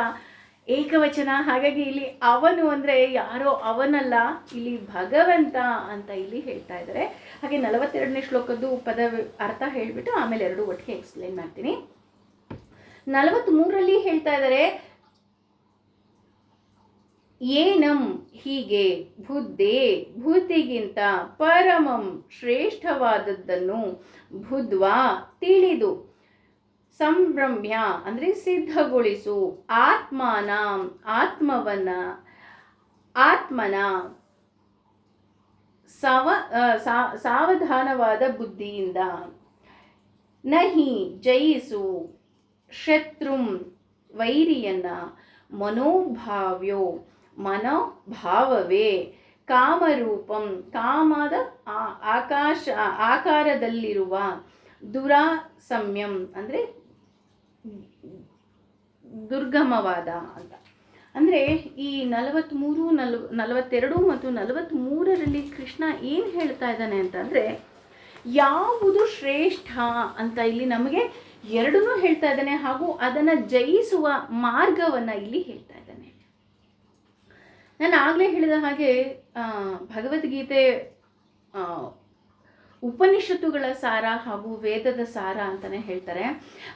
Speaker 1: ಏಕವಚನ. ಹಾಗಾಗಿ ಇಲ್ಲಿ ಅವನು ಅಂದರೆ ಯಾರೋ ಅವನಲ್ಲ, ಇಲ್ಲಿ ಭಗವಂತ ಅಂತ ಇಲ್ಲಿ ಹೇಳ್ತಾ ಇದ್ದಾರೆ. ಹಾಗೆ 42ನೇ ಶ್ಲೋಕದ್ದು ಪದ ಅರ್ಥ ಹೇಳಿಬಿಟ್ಟು ಆಮೇಲೆ 2 ಒಟ್ಟಿಗೆ ಎಕ್ಸ್ಪ್ಲೇನ್ ಮಾಡ್ತೀನಿ. 43ರಲ್ಲಿ ಹೇಳ್ತಾ ಇದ್ದಾರೆ, ಏನಂ ಹೀಗೆ, ಬುದ್ಧಿಗಿಂತ ಪರಮಂ ಶ್ರೇಷ್ಠವಾದದ್ದನ್ನು ಬುದ್ಧ್ವಾ ತಿಳಿದು, ಸಂಭ್ರಮ್ಯ ಅಂದರೆ ಸಿದ್ಧಗೊಳಿಸು, ಆತ್ಮನ ಸಾವಧಾನವಾದ ಬುದ್ಧಿಯಿಂದ, ನಹಿ ಜಯಿಸು, ಶತ್ರುಂ ವೈರಿಯನ್ನ, ಮನೋಭಾವವೇ ಕಾಮರೂಪಂ, ಕಾಮದ ಆಕಾರದಲ್ಲಿರುವ, ದುರಾಸಮ್ಯಂ ಅಂದರೆ ದುರ್ಗಮವಾದ ಅಂತ. ಅಂದರೆ ಈ 42 ಮತ್ತು 43ರಲ್ಲಿ ಕೃಷ್ಣ ಏನು ಹೇಳ್ತಾ ಇದ್ದಾನೆ ಅಂತಂದರೆ, ಯಾವುದು ಶ್ರೇಷ್ಠ ಅಂತ ಇಲ್ಲಿ ನಮಗೆ ಎರಡನ್ನೂ ಹೇಳ್ತಾ ಇದ್ದಾನೆ, ಹಾಗೂ ಅದನ್ನು ಜಯಿಸುವ ಮಾರ್ಗವನ್ನು ಇಲ್ಲಿ ಹೇಳ್ತಾ ಇದ್ದಾನೆ. ನಾನು ಆಗಲೇ ಹೇಳಿದ ಹಾಗೆ ಭಗವದ್ಗೀತೆ ಉಪನಿಷತ್ತುಗಳ ಸಾರ ಹಾಗೂ ವೇದದ ಸಾರ ಅಂತಲೇ ಹೇಳ್ತಾರೆ.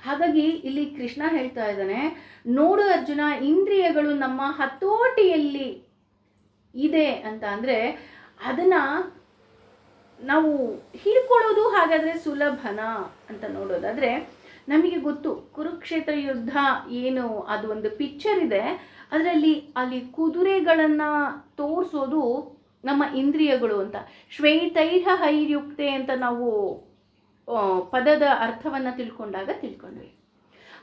Speaker 1: ಹಾಗಾಗಿ ಇಲ್ಲಿ ಕೃಷ್ಣ ಹೇಳ್ತಾ ಇದ್ದಾನೆ, ನೋಡು ಅರ್ಜುನ, ಇಂದ್ರಿಯಗಳು ನಮ್ಮ ಹತೋಟಿಯಲ್ಲಿ ಇದೆ ಅಂತ ಅಂದರೆ ಅದನ್ನು ನಾವು ಹಿಡ್ಕೊಳ್ಳೋದು ಹಾಗಾದರೆ ಸುಲಭನಾ ಅಂತ ನೋಡೋದಾದರೆ, ನಮಗೆ ಗೊತ್ತು ಕುರುಕ್ಷೇತ್ರ ಯುದ್ಧ ಏನು, ಅದು ಒಂದು ಪಿಕ್ಚರ್ ಇದೆ, ಅಲ್ಲಿ ಕುದುರೆಗಳನ್ನು ತೋರಿಸೋದು ನಮ್ಮ ಇಂದ್ರಿಯಗಳು ಅಂತ. ಶ್ವೇತೈರ್ಹ ಹೈರ್ಯುಕ್ತೆ ಅಂತ ನಾವು ಪದದ ಅರ್ಥವನ್ನು ತಿಳ್ಕೊಂಡ್ವಿ.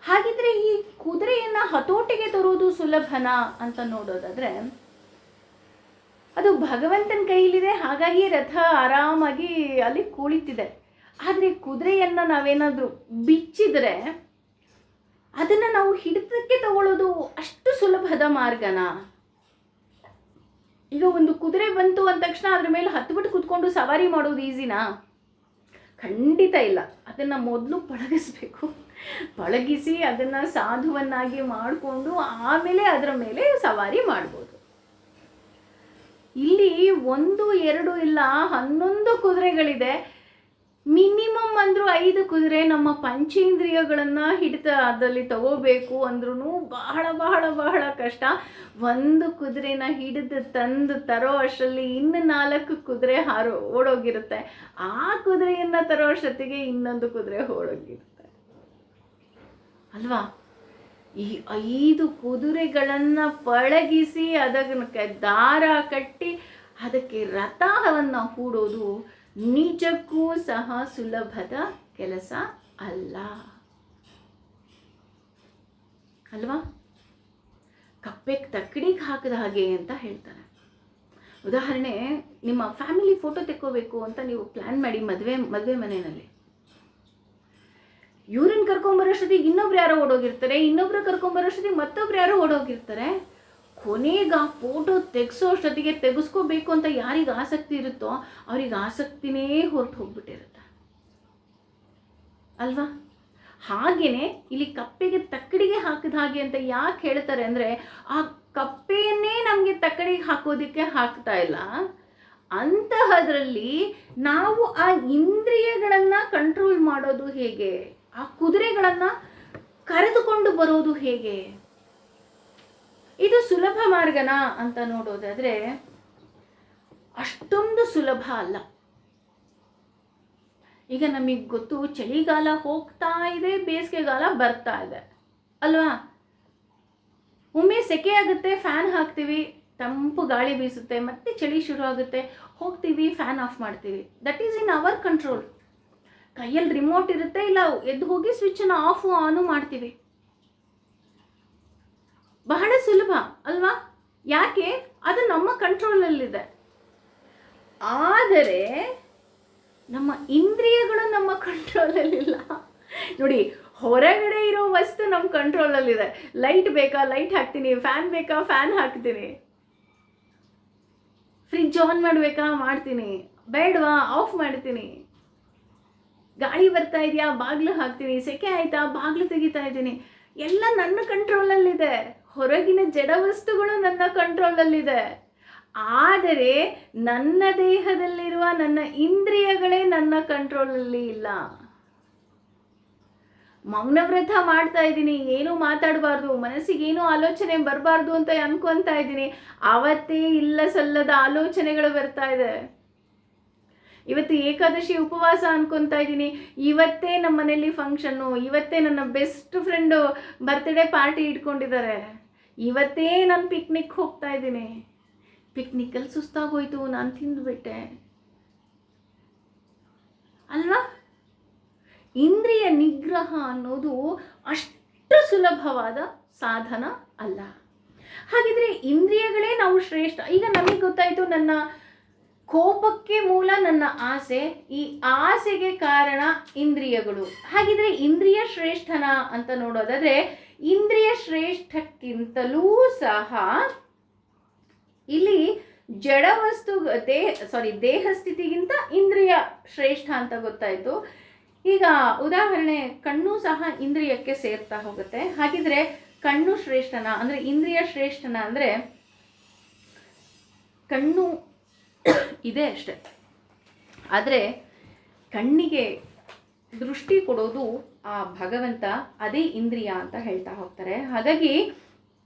Speaker 1: ಹಾಗಿದ್ರೆ ಈ ಕುದುರೆಯನ್ನು ಹತೋಟಿಗೆ ತರೋದು ಸುಲಭನಾ ಅಂತ ನೋಡೋದಾದರೆ, ಅದು ಭಗವಂತನ ಕೈಲಿದೆ, ಹಾಗಾಗಿ ರಥ ಆರಾಮಾಗಿ ಅಲ್ಲಿ ಕುಳಿತಿದೆ. ಆದರೆ ಕುದುರೆಯನ್ನು ನಾವೇನಾದರೂ ಬಿಚ್ಚಿದ್ರೆ ಅದನ್ನು ನಾವು ಹಿಡಿತಕ್ಕೆ ತಗೊಳ್ಳೋದು ಅಷ್ಟು ಸುಲಭದ ಮಾರ್ಗನಾ? ಈಗ ಒಂದು ಕುದುರೆ ಬಂತು ಅಂದ ತಕ್ಷಣ ಅದ್ರ ಮೇಲೆ ಹತ್ಬಿಟ್ಟು ಕೂತ್ಕೊಂಡು ಸವಾರಿ ಮಾಡೋದು ಈಸಿನಾ? ಖಂಡಿತ ಇಲ್ಲ. ಅದನ್ನು ಮೊದಲು ಪಳಗಿಸಿ ಅದನ್ನು ಸಾಧುವನ್ನಾಗಿ ಮಾಡಿಕೊಂಡು ಆಮೇಲೆ ಅದರ ಮೇಲೆ ಸವಾರಿ ಮಾಡ್ಬೋದು. ಇಲ್ಲಿ 1, 2 ಇಲ್ಲ 11 ಕುದುರೆಗಳಿದೆ. ಮಿನಿಮಮ್ ಅಂದರೂ 5 ಕುದುರೆ ನಮ್ಮ ಪಂಚೇಂದ್ರಿಯಗಳನ್ನು ಅದರಲ್ಲಿ ತಗೋಬೇಕು ಅಂದ್ರೂ ಬಹಳ ಬಹಳ ಬಹಳ ಕಷ್ಟ. 1 ಕುದುರೆನ ಹಿಡಿದು ತರೋ ಅಷ್ಟರಲ್ಲಿ ಇನ್ನು 4 ಕುದುರೆ ಓಡೋಗಿರುತ್ತೆ. ಆ ಕುದುರೆಯನ್ನು ತರೋ ಅಷ್ಟೊತ್ತಿಗೆ ಇನ್ನೊಂದು ಕುದುರೆ ಓಡೋಗಿರುತ್ತೆ ಅಲ್ವಾ? ಈ 5 ಕುದುರೆಗಳನ್ನು ಪಳಗಿಸಿ ಅದಕ್ಕೆ ದಾರ ಕಟ್ಟಿ ಅದಕ್ಕೆ ರಥವನ್ನು ಹೂಡೋದು ನಿಜಕ್ಕೂ ಸಹ ಸುಲಭದ ಕೆಲಸ ಅಲ್ಲ ಅಲ್ವಾ? ಕಪ್ಪೆಗೆ ತಕ್ಕಡಿಗೆ ಹಾಕಿದ ಹಾಗೆ ಅಂತ ಹೇಳ್ತಾರೆ. ಉದಾಹರಣೆ, ನಿಮ್ಮ ಫ್ಯಾಮಿಲಿ ಫೋಟೋ ತೆಕ್ಕೋಬೇಕು ಅಂತ ನೀವು ಪ್ಲ್ಯಾನ್ ಮಾಡಿ ಮದುವೆ ಮನೆಯಲ್ಲಿ ಇವ್ರನ್ನ ಕರ್ಕೊಂಬರೋಷ್ಟೊತ್ತಿಗೆ ಇನ್ನೊಬ್ರು ಯಾರೋ ಓಡೋಗಿರ್ತಾರೆ, ಇನ್ನೊಬ್ರು ಕರ್ಕೊಂಬರೋಷ್ಟೊತ್ತಿಗೆ ಮತ್ತೊಬ್ರು ಯಾರೋ ಓಡೋಗಿರ್ತಾರೆ. ಕೊನೆಗೆ ಆ ಫೋಟೋ ತೆಗೆಸ್ಕೋಬೇಕು ಅಂತ ಯಾರಿಗೆ ಆಸಕ್ತಿ ಇರುತ್ತೋ ಅವ್ರಿಗೆ ಆಸಕ್ತಿನೇ ಹೊರಟು ಹೋಗ್ಬಿಟ್ಟಿರುತ್ತೆ ಅಲ್ವಾ? ಹಾಗೇನೆ ಇಲ್ಲಿ ಕಪ್ಪೆಗೆ ತಕ್ಕಡಿಗೆ ಹಾಕಿದ ಹಾಗೆ ಅಂತ ಯಾಕೆ ಹೇಳ್ತಾರೆ ಅಂದರೆ, ಆ ಕಪ್ಪೆಯನ್ನೇ ನಮಗೆ ತಕ್ಕಡಿಗೆ ಹಾಕೋದಕ್ಕೆ ಹಾಕ್ತಾ ಇಲ್ಲ. ಅಂತಹದ್ರಲ್ಲಿ ನಾವು ಆ ಇಂದ್ರಿಯಗಳನ್ನು ಕಂಟ್ರೋಲ್ ಮಾಡೋದು ಹೇಗೆ? ಆ ಕುದುರೆಗಳನ್ನು ಕರೆದುಕೊಂಡು ಬರೋದು ಹೇಗೆ? ಇದು ಸುಲಭ ಮಾರ್ಗನಾ ಅಂತ ನೋಡೋದಾದರೆ ಅಷ್ಟೊಂದು ಸುಲಭ ಅಲ್ಲ. ಈಗ ನಮಗೆ ಗೊತ್ತು, ಚಳಿಗಾಲ ಹೋಗ್ತಾ ಇದೆ, ಬೇಸಿಗೆಗಾಲ ಬರ್ತಾ ಇದೆ ಅಲ್ವಾ? ಒಮ್ಮೆ ಸೆಕೆ ಆಗುತ್ತೆ, ಫ್ಯಾನ್ ಹಾಕ್ತೀವಿ, ತಂಪು ಗಾಳಿ ಬೀಸುತ್ತೆ, ಮತ್ತೆ ಚಳಿ ಶುರು ಆಗುತ್ತೆ, ಹೋಗ್ತೀವಿ, ಫ್ಯಾನ್ ಆಫ್ ಮಾಡ್ತೀವಿ. That is in our control. ಕೈಯಲ್ಲಿ ರಿಮೋಟ್ ಇರುತ್ತೆ, ಇಲ್ಲ ಎದ್ದು ಹೋಗಿ ಸ್ವಿಚ್ಚನ್ನು ಆಫು ಆನು ಮಾಡ್ತೀವಿ. ಬಹಳ ಸುಲಭ ಅಲ್ವಾ? ಯಾಕೆ? ಅದು ನಮ್ಮ ಕಂಟ್ರೋಲಲ್ಲಿದೆ. ಆದರೆ ನಮ್ಮ ಇಂದ್ರಿಯಗಳು ನಮ್ಮ ಕಂಟ್ರೋಲಲ್ಲಿಲ್ಲ. ನೋಡಿ, ಹೊರಗಡೆ ಇರೋ ವಸ್ತು ನಮ್ಮ ಕಂಟ್ರೋಲಲ್ಲಿದೆ. ಲೈಟ್ ಬೇಕಾ, ಲೈಟ್ ಹಾಕ್ತೀನಿ. ಫ್ಯಾನ್ ಬೇಕಾ, ಫ್ಯಾನ್ ಹಾಕ್ತೀನಿ. ಫ್ರಿಡ್ಜ್ ಆನ್ ಮಾಡಬೇಕಾ, ಮಾಡ್ತೀನಿ. ಬೇಡವಾ, ಆಫ್ ಮಾಡ್ತೀನಿ. ಗಾಳಿ ಬರ್ತಾ ಇದೆಯಾ, ಬಾಗಿಲು ಹಾಕ್ತೀನಿ. ಸೆಕೆ ಆಯಿತಾ, ಬಾಗಿಲು ತೆಗಿತಾ ಇದ್ದೀನಿ. ಎಲ್ಲ ನನ್ನ ಕಂಟ್ರೋಲಲ್ಲಿದೆ. ಹೊರಗಿನ ಜಡ ವಸ್ತುಗಳು ನನ್ನ ಕಂಟ್ರೋಲಲ್ಲಿದೆ. ಆದರೆ ನನ್ನ ದೇಹದಲ್ಲಿರುವ ನನ್ನ ಇಂದ್ರಿಯಗಳೇ ನನ್ನ ಕಂಟ್ರೋಲಲ್ಲಿ ಇಲ್ಲ. ಮೌನವ್ರತ ಮಾಡ್ತಾ ಇದ್ದೀನಿ, ಏನೂ ಮಾತಾಡಬಾರ್ದು, ಮನಸ್ಸಿಗೇನೂ ಆಲೋಚನೆ ಬರಬಾರ್ದು ಅಂತ ಅನ್ಕೊತಾ ಇದ್ದೀನಿ. ಆವತ್ತೇ ಇಲ್ಲ ಸಲ್ಲದ ಆಲೋಚನೆಗಳು ಬರ್ತಾ ಇದೆ. ಇವತ್ತು ಏಕಾದಶಿ ಉಪವಾಸ ಅನ್ಕೊತಾ ಇದ್ದೀನಿ, ಇವತ್ತೇ ನಮ್ಮ ಮನೇಲಿ ಫಂಕ್ಷನ್ನು, ಇವತ್ತೇ ನನ್ನ ಬೆಸ್ಟ್ ಫ್ರೆಂಡು ಬರ್ತ್ಡೇ ಪಾರ್ಟಿ ಇಟ್ಕೊಂಡಿದ್ದಾರೆ, ಇವತ್ತೇ ನಾನು ಪಿಕ್ನಿಕ್ ಹೋಗ್ತಾ ಇದ್ದೀನಿ. ಪಿಕ್ನಿಕ್ಕಲ್ಲಿ ಸುಸ್ತಾಗೋಯ್ತು, ನಾನು ತಿಂದುಬಿಟ್ಟೆ ಅಲ್ವಾ? ಇಂದ್ರಿಯ ನಿಗ್ರಹ ಅನ್ನೋದು ಅಷ್ಟು ಸುಲಭವಾದ ಸಾಧನ ಅಲ್ಲ. ಹಾಗಿದ್ರೆ ಇಂದ್ರಿಯಗಳೇ ನಾವು ಶ್ರೇಷ್ಠ. ಈಗ ನಮಗೆ ಗೊತ್ತಾಯಿತು, ನನ್ನ ಕೋಪಕ್ಕೆ ಮೂಲ ನನ್ನ ಆಸೆ, ಈ ಆಸೆಗೆ ಕಾರಣ ಇಂದ್ರಿಯಗಳು. ಹಾಗಿದ್ರೆ ಇಂದ್ರಿಯ ಶ್ರೇಷ್ಠನ ಅಂತ ನೋಡೋದಾದ್ರೆ, ಇಂದ್ರಿಯ ಶ್ರೇಷ್ಠಕ್ಕಿಂತಲೂ ಸಹ ಇಲ್ಲಿ ಜಡವಸ್ತು ದೇಹ ಸ್ಥಿತಿಗಿಂತ ಇಂದ್ರಿಯ ಶ್ರೇಷ್ಠ ಅಂತ ಗೊತ್ತಾಯಿತು. ಈಗ ಉದಾಹರಣೆ, ಕಣ್ಣು ಸಹ ಇಂದ್ರಿಯಕ್ಕೆ ಸೇರ್ತಾ ಹೋಗುತ್ತೆ. ಹಾಗಿದ್ರೆ ಕಣ್ಣು ಶ್ರೇಷ್ಠನ ಅಂದರೆ ಇಂದ್ರಿಯ ಶ್ರೇಷ್ಠನ ಅಂದರೆ ಕಣ್ಣು ಇದೆ ಅಷ್ಟೆ, ಆದರೆ ಕಣ್ಣಿಗೆ ದೃಷ್ಟಿ ಕೊಡೋದು ಆ ಭಗವಂತ, ಅದೇ ಇಂದ್ರಿಯ ಅಂತ ಹೇಳ್ತಾ ಹೋಗ್ತಾರೆ. ಹಾಗಾಗಿ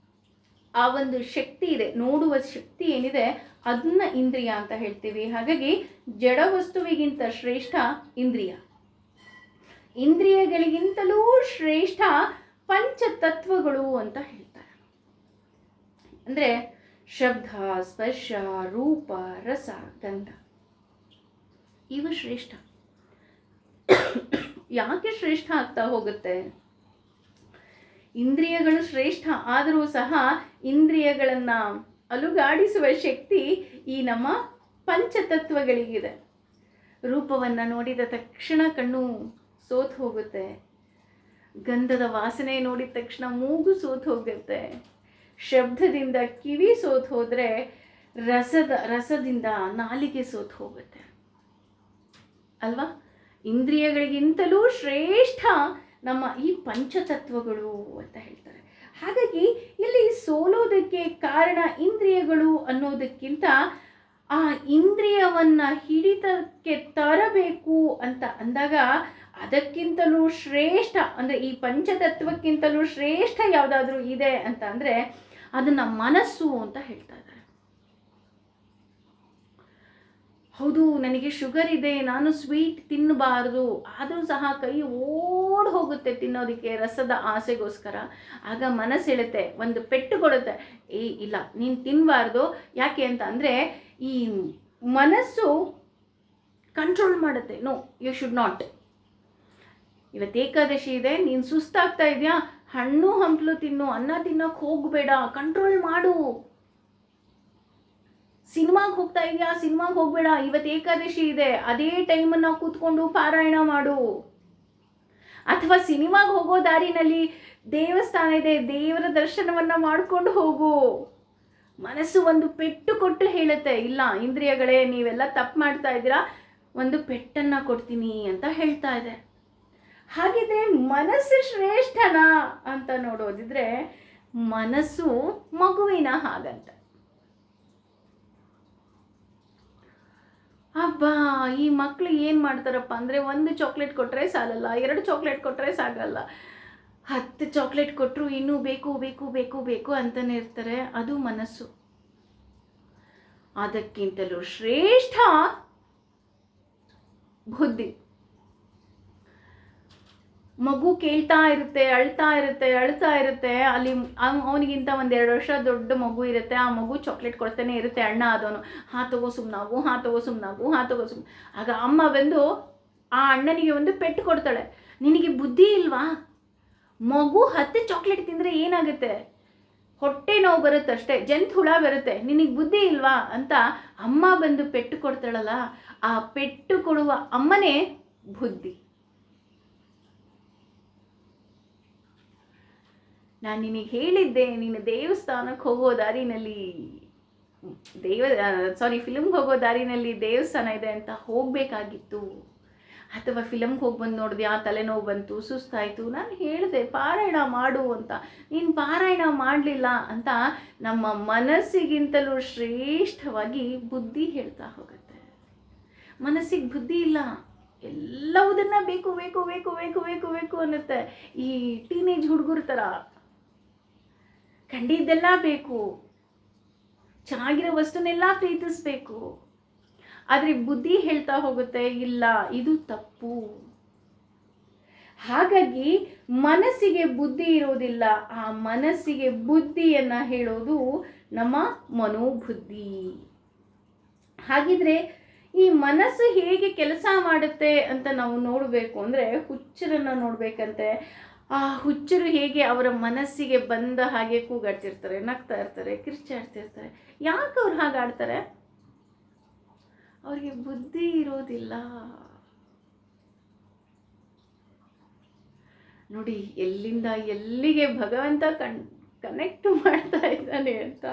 Speaker 1: ಆ ಒಂದು ಶಕ್ತಿ ಇದೆ, ನೋಡುವ ಶಕ್ತಿ ಏನಿದೆ ಅದನ್ನ ಇಂದ್ರಿಯ ಅಂತ ಹೇಳ್ತೀವಿ. ಹಾಗಾಗಿ ಜಡ ವಸ್ತುವಿಗಿಂತ ಶ್ರೇಷ್ಠ ಇಂದ್ರಿಯ. ಇಂದ್ರಿಯಗಳಿಗಿಂತಲೂ ಶ್ರೇಷ್ಠ ಪಂಚತತ್ವಗಳು ಅಂತ ಹೇಳ್ತಾರೆ. ಅಂದರೆ ಶಬ್ದ, ಸ್ಪರ್ಶ, ರೂಪ, ರಸ, ಗಂಧ ಇವು ಶ್ರೇಷ್ಠ. ಯಾಕೆ ಶ್ರೇಷ್ಠ ಆಗ್ತಾ ಹೋಗುತ್ತೆ? ಇಂದ್ರಿಯಗಳು ಶ್ರೇಷ್ಠ ಆದರೂ ಸಹ ಇಂದ್ರಿಯಗಳನ್ನು ಅಲುಗಾಡಿಸುವ ಶಕ್ತಿ ಈ ನಮ್ಮ ಪಂಚತತ್ವಗಳಿಗಿದೆ. ರೂಪವನ್ನು ನೋಡಿದ ತಕ್ಷಣ ಕಣ್ಣು ಸೋತು ಹೋಗುತ್ತೆ, ಗಂಧದ ವಾಸನೆ ನೋಡಿದ ತಕ್ಷಣ ಮೂಗು ಸೋತು ಹೋಗುತ್ತೆ, ಶಬ್ದದಿಂದ ಕಿವಿ ಸೋತು ಹೋದರೆ ರಸದಿಂದ ನಾಲಿಗೆ ಸೋತು ಹೋಗುತ್ತೆ ಅಲ್ವಾ? ಇಂದ್ರಿಯಗಳಿಗಿಂತಲೂ ಶ್ರೇಷ್ಠ ನಮ್ಮ ಈ ಪಂಚತತ್ವಗಳು ಅಂತ ಹೇಳ್ತಾರೆ. ಹಾಗಾಗಿ ಇಲ್ಲಿ ಸೋಲೋದಕ್ಕೆ ಕಾರಣ ಇಂದ್ರಿಯಗಳು ಅನ್ನೋದಕ್ಕಿಂತ ಆ ಇಂದ್ರಿಯವನ್ನು ಹಿಡಿತಕ್ಕೆ ತರಬೇಕು ಅಂತ ಅಂದಾಗ ಅದಕ್ಕಿಂತಲೂ ಶ್ರೇಷ್ಠ ಅಂದರೆ ಈ ಪಂಚತತ್ವಕ್ಕಿಂತಲೂ ಶ್ರೇಷ್ಠ ಯಾವುದಾದ್ರೂ ಇದೆ ಅಂತ ಅಂದರೆ ಅದನ್ನು ಮನಸ್ಸು ಅಂತ ಹೇಳ್ತಾ ಇದ್ದಾರೆ. ಹೌದು, ನನಗೆ ಶುಗರ್ ಇದೆ, ನಾನು ಸ್ವೀಟ್ ತಿನ್ನಬಾರ್ದು, ಆದರೂ ಸಹ ಕೈ ಓಡ್ ಹೋಗುತ್ತೆ ತಿನ್ನೋದಕ್ಕೆ ರಸದ ಆಸೆಗೋಸ್ಕರ. ಆಗ ಮನಸ್ಸು ಹೇಳುತ್ತೆ, ಒಂದು ಪೆಟ್ಟು ಕೊಡುತ್ತೆ, ಇಲ್ಲ ನೀನು ತಿನ್ನಬಾರ್ದು. ಯಾಕೆ ಅಂತ ಅಂದರೆ ಈ ಮನಸ್ಸು ಕಂಟ್ರೋಲ್ ಮಾಡುತ್ತೆ. No, you should not. ಇವತ್ತು ಏಕಾದಶಿ ಇದೆ, ನೀನು ಸುಸ್ತಾಗ್ತಾ ಇದೆಯಾ, ಹಣ್ಣು ಹಂಪಲು ತಿನ್ನು, ಅನ್ನ ತಿನ್ನೋಕೆ ಹೋಗಬೇಡ, ಕಂಟ್ರೋಲ್ ಮಾಡು. ಸಿನಿಮಾಗೆ ಹೋಗ್ತಾ ಇದೆಯಾ, ಸಿನಿಮಾಗೆ ಹೋಗಬೇಡ, ಇವತ್ತು ಏಕಾದಶಿ ಇದೆ, ಅದೇ ಟೈಮನ್ನು ಕೂತ್ಕೊಂಡು ಪಾರಾಯಣ ಮಾಡು. ಅಥವಾ ಸಿನಿಮಾಗೆ ಹೋಗೋ ದಾರಿನಲ್ಲಿ ದೇವಸ್ಥಾನ ಇದೆ, ದೇವರ ದರ್ಶನವನ್ನು ಮಾಡ್ಕೊಂಡು ಹೋಗು. ಮನಸ್ಸು ಒಂದು ಪೆಟ್ಟು ಕೊಟ್ಟು ಹೇಳುತ್ತೆ, ಇಲ್ಲ ಇಂದ್ರಿಯಗಳೇ ನೀವೆಲ್ಲ ತಪ್ಪು ಮಾಡ್ತಾ ಇದ್ದೀರಾ, ಒಂದು ಪೆಟ್ಟನ್ನು ಕೊಡ್ತೀನಿ ಅಂತ ಹೇಳ್ತಾ ಇದೆ. ಹಾಗಿದ್ರೆ ಮನಸ್ಸು ಶ್ರೇಷ್ಠನಾ ಅಂತ ನೋಡೋದಿದ್ರೆ ಮನಸ್ಸು ಮಗುವಿನ ಹಾಗಂತ. ಅಬ್ಬಾ, ಈ ಮಕ್ಕಳು ಏನು ಮಾಡ್ತಾರಪ್ಪ ಅಂದರೆ, ಒಂದು ಚಾಕ್ಲೇಟ್ ಕೊಟ್ಟರೆ ಸಾಲಲ್ಲ, 2 ಚಾಕ್ಲೇಟ್ ಕೊಟ್ಟರೆ ಸಾಗಲ್ಲ, 10 ಚಾಕ್ಲೇಟ್ ಕೊಟ್ಟರು ಇನ್ನೂ ಬೇಕು ಬೇಕು ಬೇಕು ಬೇಕು ಅಂತಲೇ ಇರ್ತಾರೆ. ಅದು ಮನಸ್ಸು. ಅದಕ್ಕಿಂತಲೂ ಶ್ರೇಷ್ಠ ಬುದ್ಧಿ. ಮಗು ಕೇಳ್ತಾ ಇರುತ್ತೆ, ಅಳ್ತಾ ಇರುತ್ತೆ. ಅಲ್ಲಿ ಅವನಿಗಿಂತ 1-2 ವರ್ಷ ದೊಡ್ಡ ಮಗು ಇರುತ್ತೆ. ಆ ಮಗು ಚಾಕ್ಲೇಟ್ ಕೊಡ್ತಾನೆ ಇರುತ್ತೆ. ಅಣ್ಣ ಆದವನು, ತಗೋ ಸುಮ್ಮನಾಗು, ತಗೋ ಸುಮ್ಮನಾಗು. ಆಗ ಅಮ್ಮ ಬಂದು ಆ ಅಣ್ಣನಿಗೆ ಒಂದು ಪೆಟ್ಟು ಕೊಡ್ತಾಳೆ. ನಿನಗೆ ಬುದ್ಧಿ ಇಲ್ವಾ? ಮಗು 10 ಚಾಕ್ಲೇಟ್ ತಿಂದರೆ ಏನಾಗುತ್ತೆ? ಹೊಟ್ಟೆ ನೋವು ಬರುತ್ತಷ್ಟೇ, ಜಂತು ಹುಳ ಬರುತ್ತೆ. ನಿನಗೆ ಬುದ್ಧಿ ಇಲ್ವಾ ಅಂತ ಅಮ್ಮ ಬಂದು ಪೆಟ್ಟು ಕೊಡ್ತಾಳಲ್ಲ, ಆ ಪೆಟ್ಟು ಕೊಡುವ ಅಮ್ಮನೇ ಬುದ್ಧಿ. ನಾನು ನಿನಗೆ ಹೇಳಿದ್ದೆ, ನೀನು ದೇವಸ್ಥಾನಕ್ಕೆ ಹೋಗೋ ದಾರಿನಲ್ಲಿ ಫಿಲ್ಮ್ಗೆ ಹೋಗೋ ದಾರಿನಲ್ಲಿ ದೇವಸ್ಥಾನ ಇದೆ ಅಂತ ಹೋಗಬೇಕಾಗಿತ್ತು. ಅಥವಾ ಫಿಲಮ್ಗೆ ಹೋಗಿ ಬಂದು ನೋಡಿದೆ, ತಲೆನೋವು ಬಂತು, ಸುಸ್ತಾಯಿತು, ನಾನು ಹೇಳಿದೆ ಪಾರಾಯಣ ಮಾಡು ಅಂತ, ನೀನು ಪಾರಾಯಣ ಮಾಡಲಿಲ್ಲ ಅಂತ ನಮ್ಮ ಮನಸ್ಸಿಗಿಂತಲೂ ಶ್ರೇಷ್ಠವಾಗಿ ಬುದ್ಧಿ ಹೇಳ್ತಾ ಹೋಗುತ್ತೆ. ಮನಸ್ಸಿಗೆ ಬುದ್ಧಿ ಇಲ್ಲ, ಎಲ್ಲವುದನ್ನು ಬೇಕು ಬೇಕು ಬೇಕು ಬೇಕು ಬೇಕು ಬೇಕು ಅನ್ನುತ್ತೆ. ಈ ಟೀನೇಜ್ ಹುಡುಗರ ಥರ ಕಂಡಿದ್ದೆಲ್ಲ ಬೇಕು, ಚೆನ್ನಾಗಿರೋ ವಸ್ತುನೆಲ್ಲ ಪ್ರೀತಿಸ್ಬೇಕು. ಆದರೆ ಬುದ್ಧಿ ಹೇಳ್ತಾ ಹೋಗುತ್ತೆ, ಇಲ್ಲ ಇದು ತಪ್ಪು. ಹಾಗಾಗಿ ಮನಸ್ಸಿಗೆ ಬುದ್ಧಿ ಇರೋದಿಲ್ಲ. ಆ ಮನಸ್ಸಿಗೆ ಬುದ್ಧಿಯನ್ನು ಹೇಳೋದು ನಮ್ಮ ಮನೋಬುದ್ಧಿ. ಹಾಗಿದ್ರೆ ಈ ಮನಸ್ಸು ಹೇಗೆ ಕೆಲಸ ಮಾಡುತ್ತೆ ಅಂತ ನಾವು ನೋಡಬೇಕು ಅಂದರೆ ಹುಚ್ಚರನ್ನು ನೋಡಬೇಕಂತೆ. ಆ ಹುಚ್ಚರು ಹೇಗೆ ಅವರ ಮನಸ್ಸಿಗೆ ಬಂದ ಹಾಗೆ ಕೂಗಾಡ್ತಿರ್ತಾರೆ, ನಗ್ತಾ ಇರ್ತಾರೆ, ಕಿರ್ಚಾಡ್ತಿರ್ತಾರೆ. ಯಾಕೆ ಅವ್ರು ಹಾಗಾಡ್ತಾರೆ? ಅವ್ರಿಗೆ ಬುದ್ಧಿ ಇರೋದಿಲ್ಲ. ನೋಡಿ ಎಲ್ಲಿಂದ ಎಲ್ಲಿಗೆ ಭಗವಂತ ಕನೆಕ್ಟ್ ಮಾಡ್ತಾ ಇದ್ದಾನೆ ಅಂತ.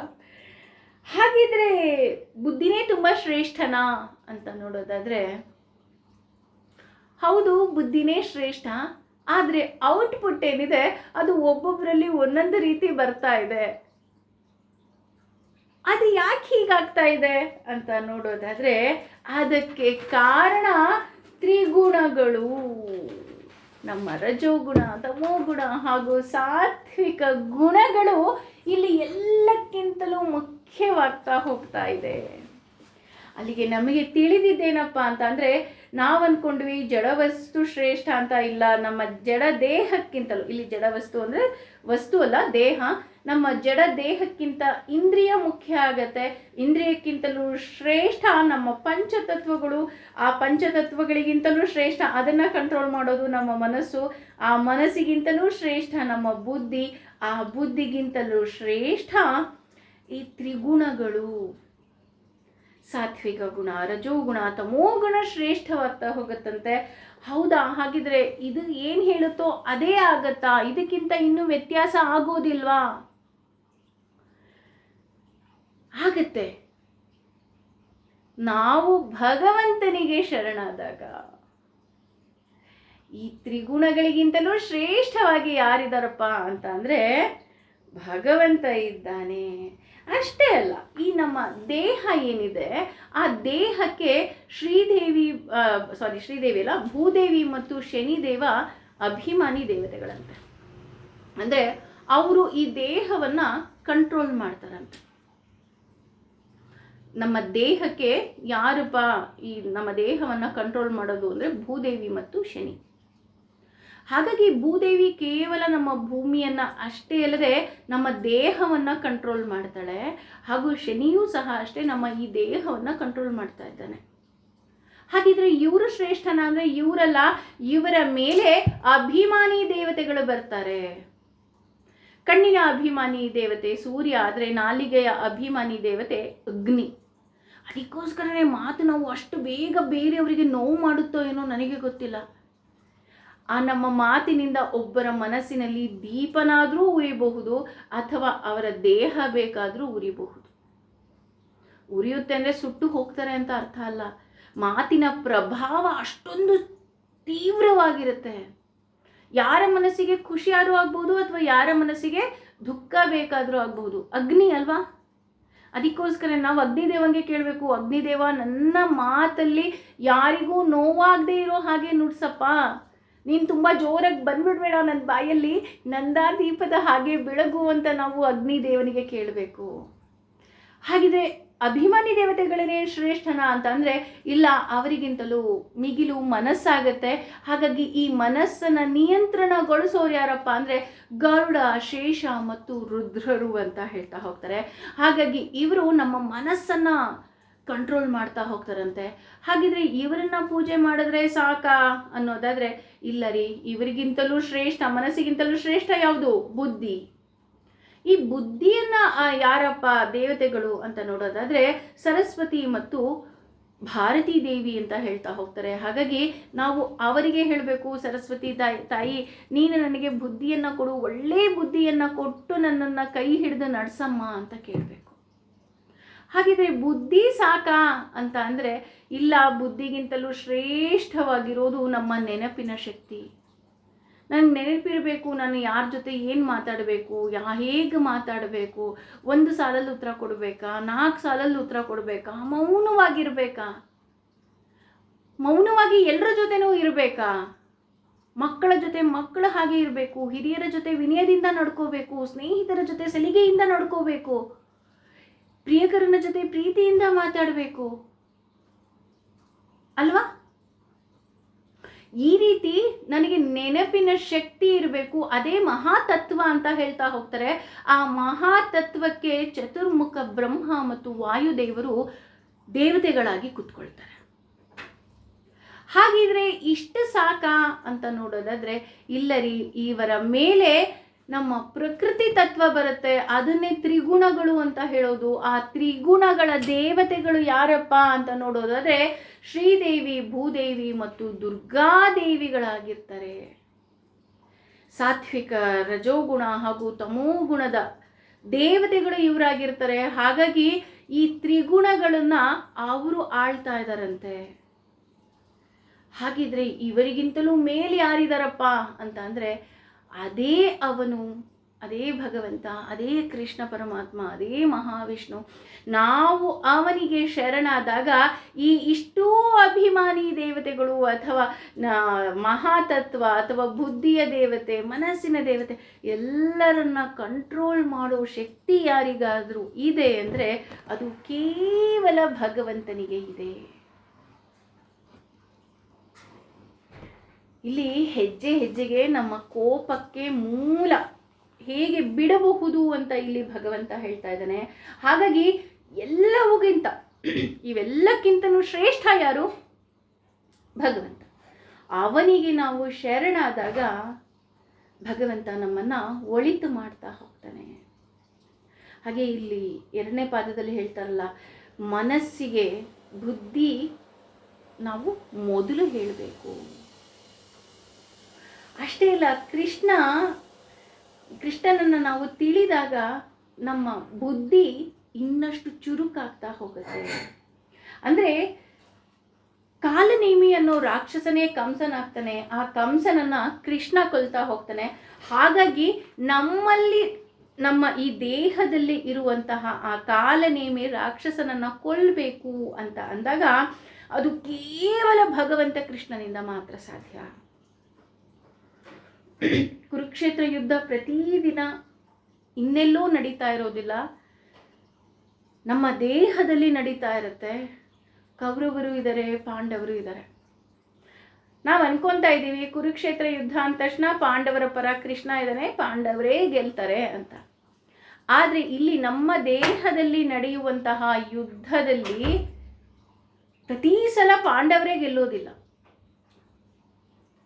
Speaker 1: ಹಾಗಿದ್ರೆ ಬುದ್ಧಿನೇ ತುಂಬ ಶ್ರೇಷ್ಠನಾ ಅಂತ ನೋಡೋದಾದ್ರೆ, ಹೌದು ಬುದ್ಧಿನೇ ಶ್ರೇಷ್ಠ. ಆದರೆ ಔಟ್ಪುಟ್ ಏನಿದೆ ಅದು ಒಬ್ಬೊಬ್ಬರಲ್ಲಿ ಒಂದೊಂದು ರೀತಿ ಬರ್ತಾ ಇದೆ. ಅದು ಯಾಕೆ ಹೀಗಾಗ್ತಾ ಇದೆ ಅಂತ ನೋಡೋದಾದ್ರೆ, ಅದಕ್ಕೆ ಕಾರಣ ತ್ರಿಗುಣಗಳು. ನಮ್ಮ ರಜೋಗುಣ, ತಮೋಗುಣ ಹಾಗೂ ಸಾತ್ವಿಕ ಗುಣಗಳು ಇಲ್ಲಿ ಎಲ್ಲಕ್ಕಿಂತಲೂ ಮುಖ್ಯವಾಗ್ತಾ ಹೋಗ್ತಾ ಇದೆ. ಅಲ್ಲಿಗೆ ನಮಗೆ ತಿಳಿದಿದ್ದೇನಪ್ಪ ಅಂತಂದರೆ, ನಾವು ಅಂದ್ಕೊಂಡ್ವಿ ಜಡವಸ್ತು ಶ್ರೇಷ್ಠ ಅಂತ. ಇಲ್ಲ, ನಮ್ಮ ಜಡ ದೇಹಕ್ಕಿಂತಲೂ, ಇಲ್ಲಿ ಜಡವಸ್ತು ಅಂದರೆ ವಸ್ತು ಅಲ್ಲ, ದೇಹ. ನಮ್ಮ ಜಡ ದೇಹಕ್ಕಿಂತ ಇಂದ್ರಿಯ ಮುಖ್ಯ ಆಗತ್ತೆ. ಇಂದ್ರಿಯಕ್ಕಿಂತಲೂ ಶ್ರೇಷ್ಠ ನಮ್ಮ ಪಂಚತತ್ವಗಳು. ಆ ಪಂಚತತ್ವಗಳಿಗಿಂತಲೂ ಶ್ರೇಷ್ಠ ಅದನ್ನು ಕಂಟ್ರೋಲ್ ಮಾಡೋದು ನಮ್ಮ ಮನಸ್ಸು. ಆ ಮನಸ್ಸಿಗಿಂತಲೂ ಶ್ರೇಷ್ಠ ನಮ್ಮ ಬುದ್ಧಿ. ಆ ಬುದ್ಧಿಗಿಂತಲೂ ಶ್ರೇಷ್ಠ ಈ ತ್ರಿಗುಣಗಳು. ಸಾತ್ವಿಕ ಗುಣ, ರಜೋಗುಣ, ತಮೋಗುಣ ಶ್ರೇಷ್ಠವಾಗ್ತಾ ಹೋಗುತ್ತಂತೆ. ಹೌದಾ? ಹಾಗಿದ್ರೆ ಇದು ಏನು ಹೇಳುತ್ತೋ ಅದೇ ಆಗತ್ತಾ? ಇದಕ್ಕಿಂತ ಇನ್ನೂ ವ್ಯತ್ಯಾಸ ಆಗೋದಿಲ್ವಾ? ಆಗತ್ತೆ. ನಾವು ಭಗವಂತನಿಗೆ ಶರಣಾದಾಗ ಈ ತ್ರಿಗುಣಗಳಿಗಿಂತಲೂ ಶ್ರೇಷ್ಠವಾಗಿ ಯಾರಿದಾರಪ್ಪ ಅಂತ ಅಂದರೆ ಭಗವಂತ ಇದ್ದಾನೆ. ಅಷ್ಟೇ ಅಲ್ಲ, ಈ ನಮ್ಮ ದೇಹ ಏನಿದೆ ಆ ದೇಹಕ್ಕೆ ಶ್ರೀದೇವಿ ಅಲ್ಲ, ಭೂದೇವಿ ಮತ್ತು ಶನಿದೇವ ಅಭಿಮಾನಿ ದೇವತೆಗಳಂತೆ. ಅಂದರೆ ಅವರು ಈ ದೇಹವನ್ನು ಕಂಟ್ರೋಲ್ ಮಾಡ್ತಾರಂತೆ. ನಮ್ಮ ದೇಹಕ್ಕೆ ಯಾರಪ್ಪ ಈ ನಮ್ಮ ದೇಹವನ್ನು ಕಂಟ್ರೋಲ್ ಮಾಡೋದು ಅಂದರೆ ಭೂದೇವಿ ಮತ್ತು ಶನಿ. ಹಾಗಾಗಿ ಭೂದೇವಿ ಕೇವಲ ನಮ್ಮ ಭೂಮಿಯನ್ನು ಅಷ್ಟೇ ಅಲ್ಲದೆ ನಮ್ಮ ದೇಹವನ್ನು ಕಂಟ್ರೋಲ್ ಮಾಡ್ತಾಳೆ. ಹಾಗೂ ಶನಿಯೂ ಸಹ ಅಷ್ಟೇ ನಮ್ಮ ಈ ದೇಹವನ್ನು ಕಂಟ್ರೋಲ್ ಮಾಡ್ತಾ ಇದ್ದಾನೆ. ಹಾಗಿದ್ರೆ ಇವರು ಶ್ರೇಷ್ಠನ ಅಂದರೆ ಇವರಲ್ಲ, ಇವರ ಮೇಲೆ ಅಭಿಮಾನಿ ದೇವತೆಗಳು ಬರ್ತಾರೆ. ಕಣ್ಣಿನ ಅಭಿಮಾನಿ ದೇವತೆ ಸೂರ್ಯ, ಆದರೆ ನಾಲಿಗೆಯ ಅಭಿಮಾನಿ ದೇವತೆ ಅಗ್ನಿ. ಅದಕ್ಕೋಸ್ಕರನೇ ಮಾತು ನಾವು ಅಷ್ಟು ಬೇಗ ಬೇರೆಯವರಿಗೆ ನೋವು ಮಾಡುತ್ತೋ ಏನೋ ನನಗೆ ಗೊತ್ತಿಲ್ಲ. ಆ ನಮ್ಮ ಮಾತಿನಿಂದ ಒಬ್ಬರ ಮನಸ್ಸಿನಲ್ಲಿ ದೀಪನಾದರೂ ಉರಿಬಹುದು, ಅಥವಾ ಅವರ ದೇಹ ಬೇಕಾದರೂ ಉರಿಬಹುದು. ಉರಿಯುತ್ತೆ ಅಂದರೆ ಸುಟ್ಟು ಹೋಗ್ತಾರೆ ಅಂತ ಅರ್ಥ ಅಲ್ಲ. ಮಾತಿನ ಪ್ರಭಾವ ಅಷ್ಟೊಂದು ತೀವ್ರವಾಗಿರುತ್ತೆ. ಯಾರ ಮನಸ್ಸಿಗೆ ಖುಷಿಯಾದರೂ ಆಗ್ಬೋದು, ಅಥವಾ ಯಾರ ಮನಸ್ಸಿಗೆ ದುಃಖ ಬೇಕಾದರೂ ಆಗ್ಬಹುದು. ಅಗ್ನಿ ಅಲ್ವಾ? ಅದಕ್ಕೋಸ್ಕರ ನಾವು ಅಗ್ನಿದೇವನಿಗೆ ಕೇಳಬೇಕು, ಅಗ್ನಿದೇವ ನನ್ನ ಮಾತಲ್ಲಿ ಯಾರಿಗೂ ನೋವಾಗದೇ ಇರೋ ಹಾಗೆ ನುಡ್ಸಪ್ಪ. ನೀನು ತುಂಬ ಜೋರಾಗಿ ಬಂದ್ಬಿಡ್ಬೇಡ ನನ್ನ ಬಾಯಲ್ಲಿ, ನಂದಾದೀಪದ ಹಾಗೆ ಬೆಳಗು ಅಂತ ನಾವು ಅಗ್ನಿದೇವನಿಗೆ ಕೇಳಬೇಕು. ಹಾಗಿದ್ರೆ ಅಭಿಮಾನಿ ದೇವತೆಗಳೇ ಶ್ರೇಷ್ಠನ ಅಂತ ಅಂದರೆ ಇಲ್ಲ, ಅವರಿಗಿಂತಲೂ ಮಿಗಿಲು ಮನಸ್ಸಾಗತ್ತೆ. ಹಾಗಾಗಿ ಈ ಮನಸ್ಸನ್ನು ನಿಯಂತ್ರಣಗೊಳಿಸೋರು ಯಾರಪ್ಪ ಅಂದರೆ ಗರುಡ, ಶೇಷ ಮತ್ತು ರುದ್ರರು ಅಂತ ಹೇಳ್ತಾ ಹೋಗ್ತಾರೆ. ಹಾಗಾಗಿ ಇವರು ನಮ್ಮ ಮನಸ್ಸನ್ನು ಕಂಟ್ರೋಲ್ ಮಾಡ್ತಾ ಹೋಗ್ತಾರಂತೆ. ಹಾಗಿದ್ರೆ ಇವರನ್ನ ಪೂಜೆ ಮಾಡಿದ್ರೆ ಸಾಕಾ ಅನ್ನೋದಾದರೆ ಇಲ್ಲ ರೀ, ಇವರಿಗಿಂತಲೂ ಶ್ರೇಷ್ಠ, ಮನಸ್ಸಿಗಿಂತಲೂ ಶ್ರೇಷ್ಠ ಯಾವುದು? ಬುದ್ಧಿ. ಈ ಬುದ್ಧಿಯನ್ನು ಯಾರಪ್ಪ ದೇವತೆಗಳು ಅಂತ ನೋಡೋದಾದರೆ ಸರಸ್ವತಿ ಮತ್ತು ಭಾರತೀ ದೇವಿ ಅಂತ ಹೇಳ್ತಾ ಹೋಗ್ತಾರೆ. ಹಾಗಾಗಿ ನಾವು ಅವರಿಗೆ ಹೇಳಬೇಕು, ಸರಸ್ವತಿ ತಾಯಿ ನೀನು ನನಗೆ ಬುದ್ಧಿಯನ್ನು ಕೊಡು, ಒಳ್ಳೆಯ ಬುದ್ಧಿಯನ್ನು ಕೊಟ್ಟು ನನ್ನನ್ನು ಕೈ ಹಿಡಿದು ನಡೆಸಮ್ಮ ಅಂತ ಕೇಳಬೇಕು. ಹಾಗಿದ್ರೆ ಬುದ್ಧಿ ಸಾಕಾ ಅಂತ ಅಂದರೆ ಇಲ್ಲ, ಬುದ್ಧಿಗಿಂತಲೂ ಶ್ರೇಷ್ಠವಾಗಿರೋದು ನಮ್ಮ ನೆನಪಿನ ಶಕ್ತಿ. ನನಗೆ ನೆನಪಿರಬೇಕು, ನಾನು ಯಾರ ಜೊತೆ ಏನು ಮಾತಾಡಬೇಕು, ಹೇಗೆ ಮಾತಾಡಬೇಕು, 1 ಸಾಲಲ್ಲಿ ಉತ್ತರ ಕೊಡಬೇಕಾ, 4 ಸಾಲಲ್ಲಿ ಉತ್ತರ ಕೊಡಬೇಕಾ, ಮೌನವಾಗಿರಬೇಕಾ, ಮೌನವಾಗಿ ಎಲ್ಲರ ಜೊತೆನೂ ಇರಬೇಕಾ, ಮಕ್ಕಳ ಜೊತೆ ಮಕ್ಕಳ ಹಾಗೆ ಇರಬೇಕು, ಹಿರಿಯರ ಜೊತೆ ವಿನಯದಿಂದ ನಡ್ಕೋಬೇಕು, ಸ್ನೇಹಿತರ ಜೊತೆ ಸಲಿಗೆಯಿಂದ ನಡ್ಕೋಬೇಕು, ಪ್ರಿಯಕರನ ಜೊತೆ ಪ್ರೀತಿಯಿಂದ ಮಾತಾಡಬೇಕು ಅಲ್ವಾ? ಈ ರೀತಿ ನನಗೆ ನೆನಪಿನ ಶಕ್ತಿ ಇರಬೇಕು. ಅದೇ ಮಹಾತತ್ವ ಅಂತ ಹೇಳ್ತಾ ಹೋಗ್ತಾರೆ. ಆ ಮಹಾತತ್ವಕ್ಕೆ ಚತುರ್ಮುಖ ಬ್ರಹ್ಮ ಮತ್ತು ವಾಯುದೇವರು ದೇವತೆಗಳಾಗಿ ಕೂತ್ಕೊಳ್ತಾರೆ. ಹಾಗಿದ್ರೆ ಇಷ್ಟು ಸಾಕಾ ಅಂತ ನೋಡೋದಾದರೆ ಇಲ್ಲ ರೀ, ಇವರ ಮೇಲೆ ನಮ್ಮ ಪ್ರಕೃತಿ ತತ್ವ ಬರುತ್ತೆ, ಅದನ್ನೇ ತ್ರಿಗುಣಗಳು ಅಂತ ಹೇಳೋದು. ಆ ತ್ರಿಗುಣಗಳ ದೇವತೆಗಳು ಯಾರಪ್ಪ ಅಂತ ನೋಡೋದಾದರೆ ಶ್ರೀದೇವಿ, ಭೂದೇವಿ ಮತ್ತು ದುರ್ಗಾದೇವಿಗಳಾಗಿರ್ತಾರೆ. ಸಾತ್ವಿಕ, ರಜೋಗುಣ ಹಾಗೂ ತಮೋಗುಣದ ದೇವತೆಗಳು ಇವರಾಗಿರ್ತಾರೆ. ಹಾಗಾಗಿ ಈ ತ್ರಿಗುಣಗಳನ್ನ ಅವರು ಆಳ್ತಾ ಇದ್ದಾರಂತೆ. ಹಾಗಿದ್ರೆ ಇವರಿಗಿಂತಲೂ ಮೇಲೆ ಯಾರಿದಾರಪ್ಪ ಅಂತ ಅಂದರೆ ಅದೇ ಅವನು, ಅದೇ ಭಗವಂತ, ಅದೇ ಕೃಷ್ಣ ಪರಮಾತ್ಮ, ಅದೇ ಮಹಾವಿಷ್ಣು. ನಾವು ಅವನಿಗೆ ಶರಣಾದಾಗ ಈ ಇಷ್ಟೂ ಅಭಿಮಾನಿ ದೇವತೆಗಳು ಅಥವಾ ಮಹಾತತ್ವ ಅಥವಾ ಬುದ್ಧಿಯ ದೇವತೆ, ಮನಸ್ಸಿನ ದೇವತೆ ಎಲ್ಲರನ್ನ ಕಂಟ್ರೋಲ್ ಮಾಡೋ ಶಕ್ತಿ ಯಾರಿಗಾದರೂ ಇದೆ ಅಂದರೆ ಅದು ಕೇವಲ ಭಗವಂತನಿಗೆ ಇದೆ. ಇಲ್ಲಿ ಹೆಜ್ಜೆ ಹೆಜ್ಜೆಗೆ ನಮ್ಮ ಕೋಪಕ್ಕೆ ಮೂಲ ಹೇಗೆ ಬಿಡಬಹುದು ಅಂತ ಇಲ್ಲಿ ಭಗವಂತ ಹೇಳ್ತಾ ಇದ್ದಾನೆ. ಹಾಗಾಗಿ ಎಲ್ಲವುಗಿಂತ ಇವೆಲ್ಲಕ್ಕಿಂತನೂ ಶ್ರೇಷ್ಠ ಯಾರು? ಭಗವಂತ. ಅವನಿಗೆ ನಾವು ಶರಣಾದಾಗ ಭಗವಂತ ನಮ್ಮನ್ನು ಒಳಿತು ಮಾಡ್ತಾ ಹೋಗ್ತಾನೆ. ಹಾಗೆ ಇಲ್ಲಿ 2ನೇ ಪಾದದಲ್ಲಿ ಹೇಳ್ತಾರಲ್ಲ, ಮನಸ್ಸಿಗೆ ಬುದ್ಧಿ ನಾವು ಮೊದಲು ಹೇಳಬೇಕು. ಅಷ್ಟೇ ಅಲ್ಲ, ಕೃಷ್ಣನನ್ನು ನಾವು ತಿಳಿದಾಗ ನಮ್ಮ ಬುದ್ಧಿ ಇನ್ನಷ್ಟು ಚುರುಕಾಗ್ತಾ ಹೋಗುತ್ತೆ. ಅಂದರೆ ಕಾಲನೇಮಿ ಅನ್ನೋ ರಾಕ್ಷಸನೇ ಕಂಸನಾಗ್ತಾನೆ, ಆ ಕಂಸನನ್ನ ಕೃಷ್ಣ ಕೊಲ್ತಾ ಹೋಗ್ತಾನೆ. ಹಾಗಾಗಿ ನಮ್ಮಲ್ಲಿ, ನಮ್ಮ ಈ ದೇಹದಲ್ಲಿ ಇರುವಂತಹ ಆ ಕಾಲನೇಮಿ ರಾಕ್ಷಸನನ್ನ ಕೊಲ್ಲಬೇಕು ಅಂತ ಅಂದಾಗ ಅದು ಕೇವಲ ಭಗವಂತ ಕೃಷ್ಣನಿಂದ ಮಾತ್ರ ಸಾಧ್ಯ. ಕುರುಕ್ಷೇತ್ರ ಯುದ್ಧ ಪ್ರತಿದಿನ ಇನ್ನೆಲ್ಲೋ ನಡೀತಾ ಇರೋದಿಲ್ಲ, ನಮ್ಮ ದೇಹದಲ್ಲಿ ನಡೀತಾ ಇರುತ್ತೆ. ಕೌರವರು ಇದ್ದಾರೆ, ಪಾಂಡವರು ಇದ್ದಾರೆ. ನಾವು ಅನ್ಕೊತಾ ಇದ್ದೀವಿ ಕುರುಕ್ಷೇತ್ರ ಯುದ್ಧ ಅಂದ ತಕ್ಷಣ ಪಾಂಡವರ ಪರ ಕೃಷ್ಣ ಇದ್ದಾನೆ, ಪಾಂಡವರೇ ಗೆಲ್ತಾರೆ ಅಂತ. ಆದರೆ ಇಲ್ಲಿ ನಮ್ಮ ದೇಹದಲ್ಲಿ ನಡೆಯುವಂತಹ ಯುದ್ಧದಲ್ಲಿ ಪ್ರತಿ ಸಲ ಪಾಂಡವರೇ ಗೆಲ್ಲೋದಿಲ್ಲ.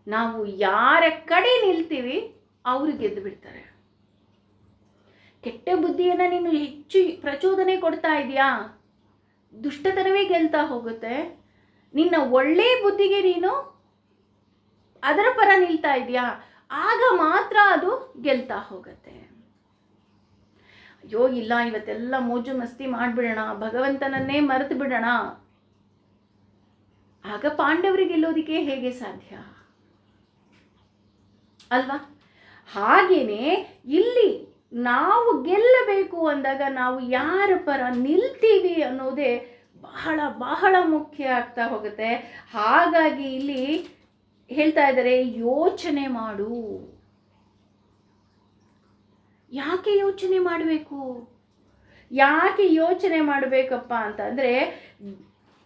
Speaker 1: ನಾವು ಯಾರ ಕಡೆ ನಿಲ್ತೀವಿ ಅವರು ಗೆದ್ದು ಬಿಡ್ತಾರೆ. ಕೆಟ್ಟ ಬುದ್ಧಿಯನ್ನು ನೀನು ಹೆಚ್ಚು ಪ್ರಚೋದನೆ ಕೊಡ್ತಾ ಇದೆಯಾ, ದುಷ್ಟತನವೇ ಗೆಲ್ತಾ ಹೋಗುತ್ತೆ. ನಿನ್ನ ಒಳ್ಳೆ ಬುದ್ಧಿಗೆ ನೀನು ಅದರ ಪರ ನಿಲ್ತಾ ಇದೆಯಾ, ಆಗ ಮಾತ್ರ ಅದು ಗೆಲ್ತಾ ಹೋಗುತ್ತೆ. ಅಯ್ಯೋ ಇಲ್ಲ, ಇವತ್ತೆಲ್ಲ ಮೋಜು ಮಸ್ತಿ ಮಾಡಿಬಿಡೋಣ, ಭಗವಂತನನ್ನೇ ಮರೆತು ಬಿಡೋಣ, ಆಗ ಪಾಂಡವರಿಗೆ ಗೆಲ್ಲೋದಿಕ್ಕೆ ಹೇಗೆ ಸಾಧ್ಯ ಅಲ್ವಾ? ಹಾಗೇನೆ ಇಲ್ಲಿ ನಾವು ಗೆಲ್ಲಬೇಕು ಅಂದಾಗ ನಾವು ಯಾರ ಪರ ನಿಲ್ತೀವಿ ಅನ್ನೋದೇ ಬಹಳ ಬಹಳ ಮುಖ್ಯ ಆಗ್ತಾ ಹೋಗುತ್ತೆ. ಹಾಗಾಗಿ ಇಲ್ಲಿ ಹೇಳ್ತಾ ಇದ್ದಾರೆ, ಯೋಚನೆ ಮಾಡು. ಯಾಕೆ ಯೋಚನೆ ಮಾಡಬೇಕು? ಯಾಕೆ ಯೋಚನೆ ಮಾಡಬೇಕಪ್ಪ ಅಂತಂದರೆ,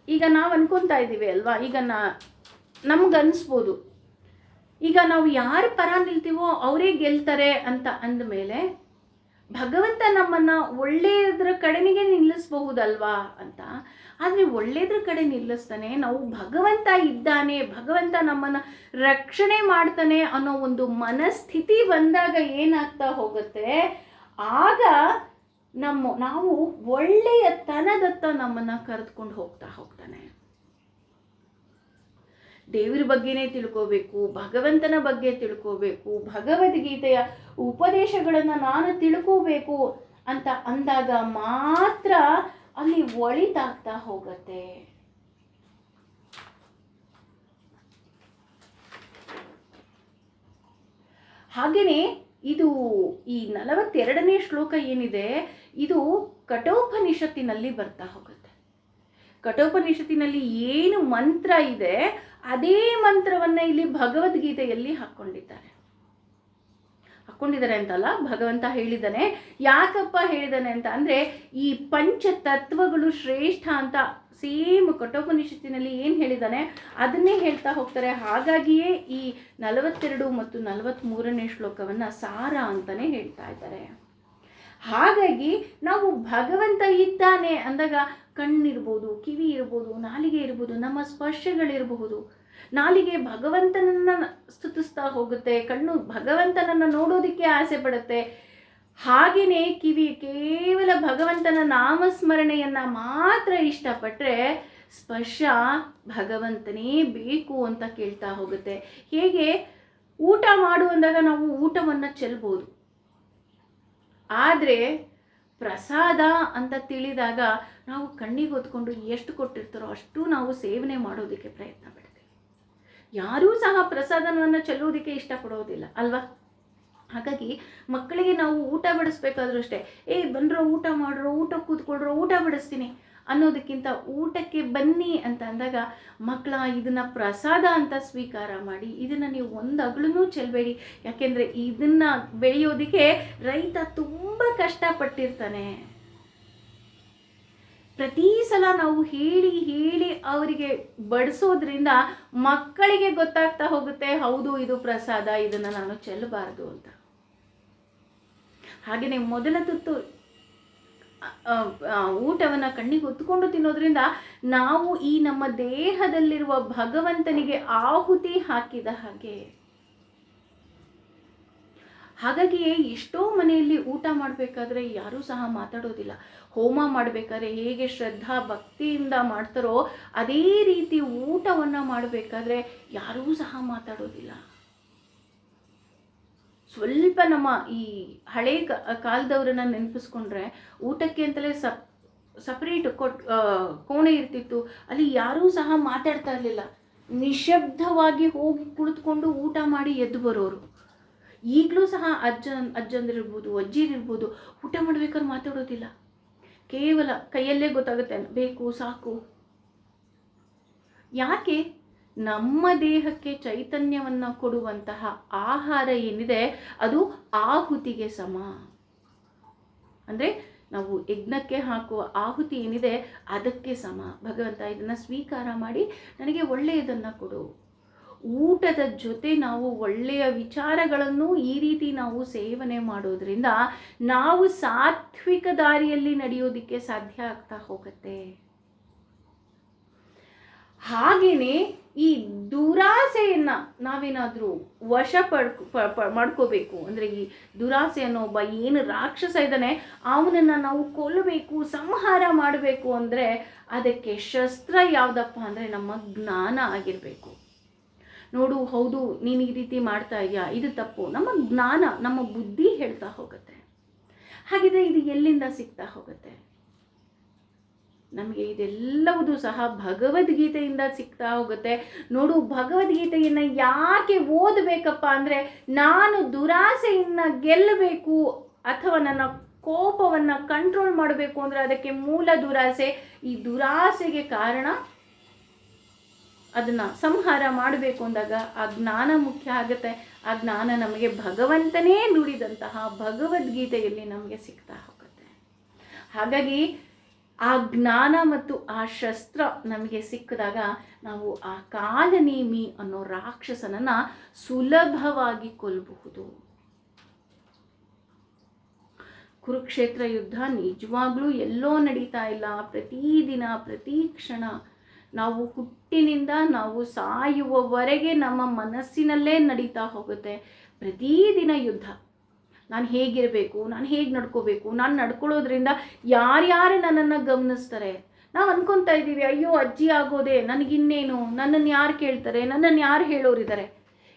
Speaker 1: ಈಗ ನಾವು ಅನ್ಕೊತಾ ಇದ್ದೀವಿ ಅಲ್ವಾ, ಈಗ ನಮ್ಗನ್ಸ್ಬೋದು ಈಗ ನಾವು ಯಾರ ಪರ ನಿಲ್ತೀವೋ ಅವರೇ ಗೆಲ್ತಾರೆ ಅಂತ ಅಂದಮೇಲೆ ಭಗವಂತ ನಮ್ಮನ್ನು ಒಳ್ಳೆಯದ್ರ ಕಡೆನಿಗೆ ನಿಲ್ಲಿಸಬಹುದಲ್ವಾ ಅಂತ. ಆದರೆ ಒಳ್ಳೆಯದ್ರ ಕಡೆ ನಿಲ್ಲಿಸ್ತಾನೆ, ನಾವು ಭಗವಂತ ಇದ್ದಾನೆ, ಭಗವಂತ ನಮ್ಮನ್ನು ರಕ್ಷಣೆ ಮಾಡ್ತಾನೆ ಅನ್ನೋ ಒಂದು ಮನಸ್ಥಿತಿ ಬಂದಾಗ ಏನಾಗ್ತಾ ಹೋಗುತ್ತೆ, ಆಗ ನಾವು ಒಳ್ಳೆಯ ತನದತ್ತ ನಮ್ಮನ್ನು ಕರೆದುಕೊಂಡು ಹೋಗ್ತಾನೆ. ದೇವರ ಬಗ್ಗೆನೇ ತಿಳ್ಕೋಬೇಕು, ಭಗವಂತನ ಬಗ್ಗೆ ತಿಳ್ಕೋಬೇಕು, ಭಗವದ್ಗೀತೆಯ ಉಪದೇಶಗಳನ್ನು ನಾನು ತಿಳ್ಕೋಬೇಕು ಅಂತ ಅಂದಾಗ ಮಾತ್ರ ಅಲ್ಲಿ ಒಳಿತಾಗ್ತಾ ಹೋಗುತ್ತೆ. ಹಾಗೆಯೇ ಇದು ಈ 42ನೇ ಶ್ಲೋಕ ಏನಿದೆ, ಇದು ಕಠೋಪನಿಷತ್ತಿನಲ್ಲಿ ಬರ್ತಾ ಹೋಗುತ್ತೆ. ಕಠೋಪನಿಷತ್ತಿನಲ್ಲಿ ಏನು ಮಂತ್ರ ಇದೆ ಅದೇ ಮಂತ್ರವನ್ನು ಇಲ್ಲಿ ಭಗವದ್ಗೀತೆಯಲ್ಲಿ ಹಾಕ್ಕೊಂಡಿದ್ದಾರೆ ಅಂತಲ್ಲ, ಭಗವಂತ ಹೇಳಿದ್ದಾನೆ. ಯಾಕಪ್ಪ ಹೇಳಿದ್ದಾನೆ ಅಂತ ಅಂದರೆ, ಈ ಪಂಚತತ್ವಗಳು ಶ್ರೇಷ್ಠ ಅಂತ ಸೇಮ್ ಕಠೋಪನಿಷತ್ತಿನಲ್ಲಿ ಏನು ಹೇಳಿದ್ದಾನೆ ಅದನ್ನೇ ಹೇಳ್ತಾ ಹೋಗ್ತಾರೆ. ಹಾಗಾಗಿಯೇ ಈ 42 ಮತ್ತು 43ನೇ ಶ್ಲೋಕವನ್ನು ಸಾರ ಅಂತಲೇ ಹೇಳ್ತಾ ಇದ್ದಾರೆ. ಹಾಗಾಗಿ ನಾವು ಭಗವಂತ ಇದ್ದಾನೆ ಅಂದಾಗ ಕಣ್ಣಿರ್ಬೋದು, ಕಿವಿ ಇರ್ಬೋದು, ನಾಲಿಗೆ ಇರ್ಬೋದು, ನಮ್ಮ ಸ್ಪರ್ಶಗಳಿರಬಹುದು, ನಾಲಿಗೆ ಭಗವಂತನನ್ನು ಸ್ತುತಿಸ್ತಾ ಹೋಗುತ್ತೆ, ಕಣ್ಣು ಭಗವಂತನನ್ನು ನೋಡೋದಕ್ಕೆ ಆಸೆ ಪಡುತ್ತೆ. ಹಾಗೆಯೇ ಕಿವಿ ಕೇವಲ ಭಗವಂತನ ನಾಮಸ್ಮರಣೆಯನ್ನು ಮಾತ್ರ ಇಷ್ಟಪಟ್ಟರೆ ಸ್ಪರ್ಶ ಭಗವಂತನೇ ಬೇಕು ಅಂತ ಕೇಳ್ತಾ ಹೋಗುತ್ತೆ. ಹೇಗೆ ಊಟ ಮಾಡುವಂದಾಗ ನಾವು ಊಟವನ್ನು ಚೆಲ್ಬೋದು, ಆದರೆ ಪ್ರಸಾದ ಅಂತ ತಿಳಿದಾಗ ನಾವು ಕಣ್ಣಿಗೆ ಹೊತ್ಕೊಂಡು ಎಷ್ಟು ಕೊಟ್ಟಿರ್ತಾರೋ ಅಷ್ಟು ನಾವು ಸೇವನೆ ಮಾಡೋದಕ್ಕೆ ಪ್ರಯತ್ನ ಪಡ್ತೀವಿ. ಯಾರೂ ಸಹ ಪ್ರಸಾದವನ್ನು ಚೆಲ್ಲೋದಕ್ಕೆ ಇಷ್ಟಪಡೋದಿಲ್ಲ ಅಲ್ವಾ? ಹಾಗಾಗಿ ಮಕ್ಕಳಿಗೆ ನಾವು ಊಟ ಬಡಿಸ್ಬೇಕಾದ್ರೂ ಅಷ್ಟೇ, ಬಂದ್ರೋ ಊಟ ಮಾಡ್ರೋ, ಊಟ ಕೂತ್ಕೊಳ್ರೋ, ಊಟ ಬಡಿಸ್ತೀನಿ ಅನ್ನೋದಕ್ಕಿಂತ ಊಟಕ್ಕೆ ಬನ್ನಿ ಅಂತ ಅಂದಾಗ ಮಕ್ಕಳ ಇದನ್ನು ಪ್ರಸಾದ ಅಂತ ಸ್ವೀಕಾರ ಮಾಡಿ, ಇದನ್ನು ನೀವು ಒಂದು ಅಗಳೂ ಚೆಲ್ಲಬೇಡಿ. ಯಾಕೆಂದರೆ ಇದನ್ನು ಬೆಳೆಯೋದಕ್ಕೆ ರೈತ ತುಂಬ ಕಷ್ಟಪಟ್ಟಿರ್ತಾನೆ. ಪ್ರತಿ ಸಲ ನಾವು ಹೇಳಿ ಹೇಳಿ ಅವರಿಗೆ ಬಡಿಸೋದ್ರಿಂದ ಮಕ್ಕಳಿಗೆ ಗೊತ್ತಾಗ್ತಾ ಹೋಗುತ್ತೆ, ಹೌದು ಇದು ಪ್ರಸಾದ, ಇದನ್ನು ನಾನು ಚೆಲ್ಲಬಾರ್ದು ಅಂತ. ಹಾಗೆಯೇ ಮೊದಲ ತುತ್ತು ಊಟವನ್ನು ಕಣ್ಣಿಗೆ ಹೊತ್ಕೊಂಡು ತಿನ್ನೋದ್ರಿಂದ ನಾವು ಈ ನಮ್ಮ ದೇಹದಲ್ಲಿರುವ ಭಗವಂತನಿಗೆ ಆಹುತಿ ಹಾಕಿದ ಹಾಗೆ. ಹಾಗಾಗಿಯೇ ಎಷ್ಟೋ ಮನೆಯಲ್ಲಿ ಊಟ ಮಾಡಬೇಕಾದ್ರೆ ಯಾರೂ ಸಹ ಮಾತಾಡೋದಿಲ್ಲ. ಹೋಮ ಮಾಡಬೇಕಾದ್ರೆ ಹೇಗೆ ಶ್ರದ್ಧಾ ಭಕ್ತಿಯಿಂದ ಮಾಡ್ತಾರೋ ಅದೇ ರೀತಿ ಊಟವನ್ನು ಮಾಡಬೇಕಾದ್ರೆ ಯಾರೂ ಸಹ ಮಾತಾಡೋದಿಲ್ಲ. ಸ್ವಲ್ಪ ನಮ್ಮ ಈ ಹಳೆ ಕಾಲದವರನ್ನ ನೆನಪಿಸ್ಕೊಂಡ್ರೆ ಊಟಕ್ಕೆ ಅಂತಲೇ ಸಪ್ರೇಟ್ ಕೋಣೆ ಇರ್ತಿತ್ತು, ಅಲ್ಲಿ ಯಾರೂ ಸಹ ಮಾತಾಡ್ತಾ ಇರಲಿಲ್ಲ. ನಿಶಬ್ದವಾಗಿ ಹೋಗಿ ಕುಳಿತುಕೊಂಡು ಊಟ ಮಾಡಿ ಎದ್ದು ಬರೋರು. ಈಗಲೂ ಸಹ ಅಜ್ಜಂದಿರ್ಬೋದು, ಅಜ್ಜಿರಿರ್ಬೋದು, ಊಟ ಮಾಡ್ಬೇಕಾದ್ರೆ ಮಾತಾಡೋದಿಲ್ಲ. ಕೇವಲ ಕೈಯಲ್ಲೇ ಗೊತ್ತಾಗುತ್ತೆ ಬೇಕು ಸಾಕು. ಯಾಕೆ? ನಮ್ಮ ದೇಹಕ್ಕೆ ಚೈತನ್ಯವನ್ನು ಕೊಡುವಂತಹ ಆಹಾರ ಏನಿದೆ ಅದು ಆಹುತಿಗೆ ಸಮ. ಅಂದರೆ ನಾವು ಯಜ್ಞಕ್ಕೆ ಹಾಕುವ ಆಹುತಿ ಏನಿದೆ ಅದಕ್ಕೆ ಸಮ. ಭಗವಂತ ಇದನ್ನು ಸ್ವೀಕಾರ ಮಾಡಿ ನನಗೆ ಒಳ್ಳೆಯದನ್ನು ಕೊಡು. ಊಟದ ಜೊತೆ ನಾವು ಒಳ್ಳೆಯ ವಿಚಾರಗಳನ್ನು ಈ ರೀತಿ ನಾವು ಸೇವನೆ ಮಾಡೋದ್ರಿಂದ ನಾವು ಸಾತ್ವಿಕ ದಾರಿಯಲ್ಲಿ ನಡೆಯೋದಕ್ಕೆ ಸಾಧ್ಯ ಆಗ್ತಾ ಹೋಗುತ್ತೆ. ಹಾಗೆಯೇ ಈ ದುರಾಸೆಯನ್ನು ನಾವೇನಾದರೂ ವಶ ಮಾಡ್ಕೋಬೇಕು ಅಂದರೆ, ಈ ದುರಾಸೆ ಅನ್ನೋ ಒಬ್ಬ ಏನು ರಾಕ್ಷಸ ಇದ್ದಾನೆ ಅವನನ್ನು ನಾವು ಕೊಲ್ಲಬೇಕು, ಸಂಹಾರ ಮಾಡಬೇಕು ಅಂದರೆ ಅದಕ್ಕೆ ಶಸ್ತ್ರ ಯಾವುದಪ್ಪ ಅಂದರೆ ನಮ್ಮ ಜ್ಞಾನ ಆಗಿರಬೇಕು. ನೋಡು, ಹೌದು ನೀನು ಈ ರೀತಿ ಮಾಡ್ತಾ ಇದೆಯಾ, ಇದು ತಪ್ಪು. ನಮ್ಮ ಜ್ಞಾನ, ನಮ್ಮ ಬುದ್ಧಿ ಹೇಳ್ತಾ ಹೋಗುತ್ತೆ. ಹಾಗಿದ್ರೆ ಇದು ಎಲ್ಲಿಂದ ಸಿಗ್ತಾ ಹೋಗುತ್ತೆ? ನಮಗೆ ಇದೆಲ್ಲವೂ ಸಹ ಭಗವದ್ಗೀತೆಯಿಂದ ಸಿಗ್ತಾ ಹೋಗುತ್ತೆ. ನೋಡು, ಭಗವದ್ಗೀತೆಯನ್ನು ಯಾಕೆ ಓದಬೇಕಪ್ಪ ಅಂದರೆ ನಾನು ದುರಾಸೆಯನ್ನು ಗೆಲ್ಲಬೇಕು ಅಥವಾ ನನ್ನ ಕೋಪವನ್ನು ಕಂಟ್ರೋಲ್ ಮಾಡಬೇಕು ಅಂದರೆ ಅದಕ್ಕೆ ಮೂಲ ದುರಾಸೆ. ಈ ದುರಾಸೆಗೆ ಕಾರಣ ಅದನ್ನು ಸಂಹಾರ ಮಾಡಬೇಕು ಅಂದಾಗ ಆ ಜ್ಞಾನ ಮುಖ್ಯ ಆಗುತ್ತೆ. ಆ ಜ್ಞಾನ ನಮಗೆ ಭಗವಂತನೇ ನುಡಿದಂತಹ ಭಗವದ್ಗೀತೆಯಲ್ಲಿ ನಮಗೆ ಸಿಗ್ತಾ ಹೋಗುತ್ತೆ. ಹಾಗಾಗಿ ಆ ಜ್ಞಾನ ಮತ್ತು ಆ ಶಸ್ತ್ರ ನಮಗೆ ಸಿಕ್ಕಿದಾಗ ನಾವು ಆ ಕಾಲನೇಮಿ ಅನ್ನೋ ರಾಕ್ಷಸನನ್ನು ಸುಲಭವಾಗಿ ಕೊಲ್ಲಬಹುದು. ಕುರುಕ್ಷೇತ್ರ ಯುದ್ಧ ನಿಜವಾಗ್ಲೂ ಎಲ್ಲೋ ನಡೀತಾ ಇಲ್ಲ. ಪ್ರತಿದಿನ ಪ್ರತಿ ಕ್ಷಣ ನಾವು ಹುಟ್ಟಿನಿಂದ ನಾವು ಸಾಯುವವರೆಗೆ ನಮ್ಮ ಮನಸ್ಸಿನಲ್ಲೇ ನಡೀತಾ ಹೋಗುತ್ತೆ. ಪ್ರತಿದಿನ ಯುದ್ಧ. ನಾನು ಹೇಗಿರಬೇಕು, ನಾನು ಹೇಗೆ ನಡ್ಕೋಬೇಕು, ನಾನು ನಡ್ಕೊಳ್ಳೋದ್ರಿಂದ ಯಾರ್ಯಾರು ನನ್ನನ್ನು ಗಮನಿಸ್ತಾರೆ. ನಾವು ಅಂದ್ಕೊತಾ ಇದ್ದೀವಿ, ಅಯ್ಯೋ ಅಜ್ಜಿ ಆಗೋದೆ, ನನಗಿನ್ನೇನು, ನನ್ನನ್ನು ಯಾರು ಕೇಳ್ತಾರೆ, ನನ್ನನ್ನು ಯಾರು ಹೇಳೋರಿದ್ದಾರೆ.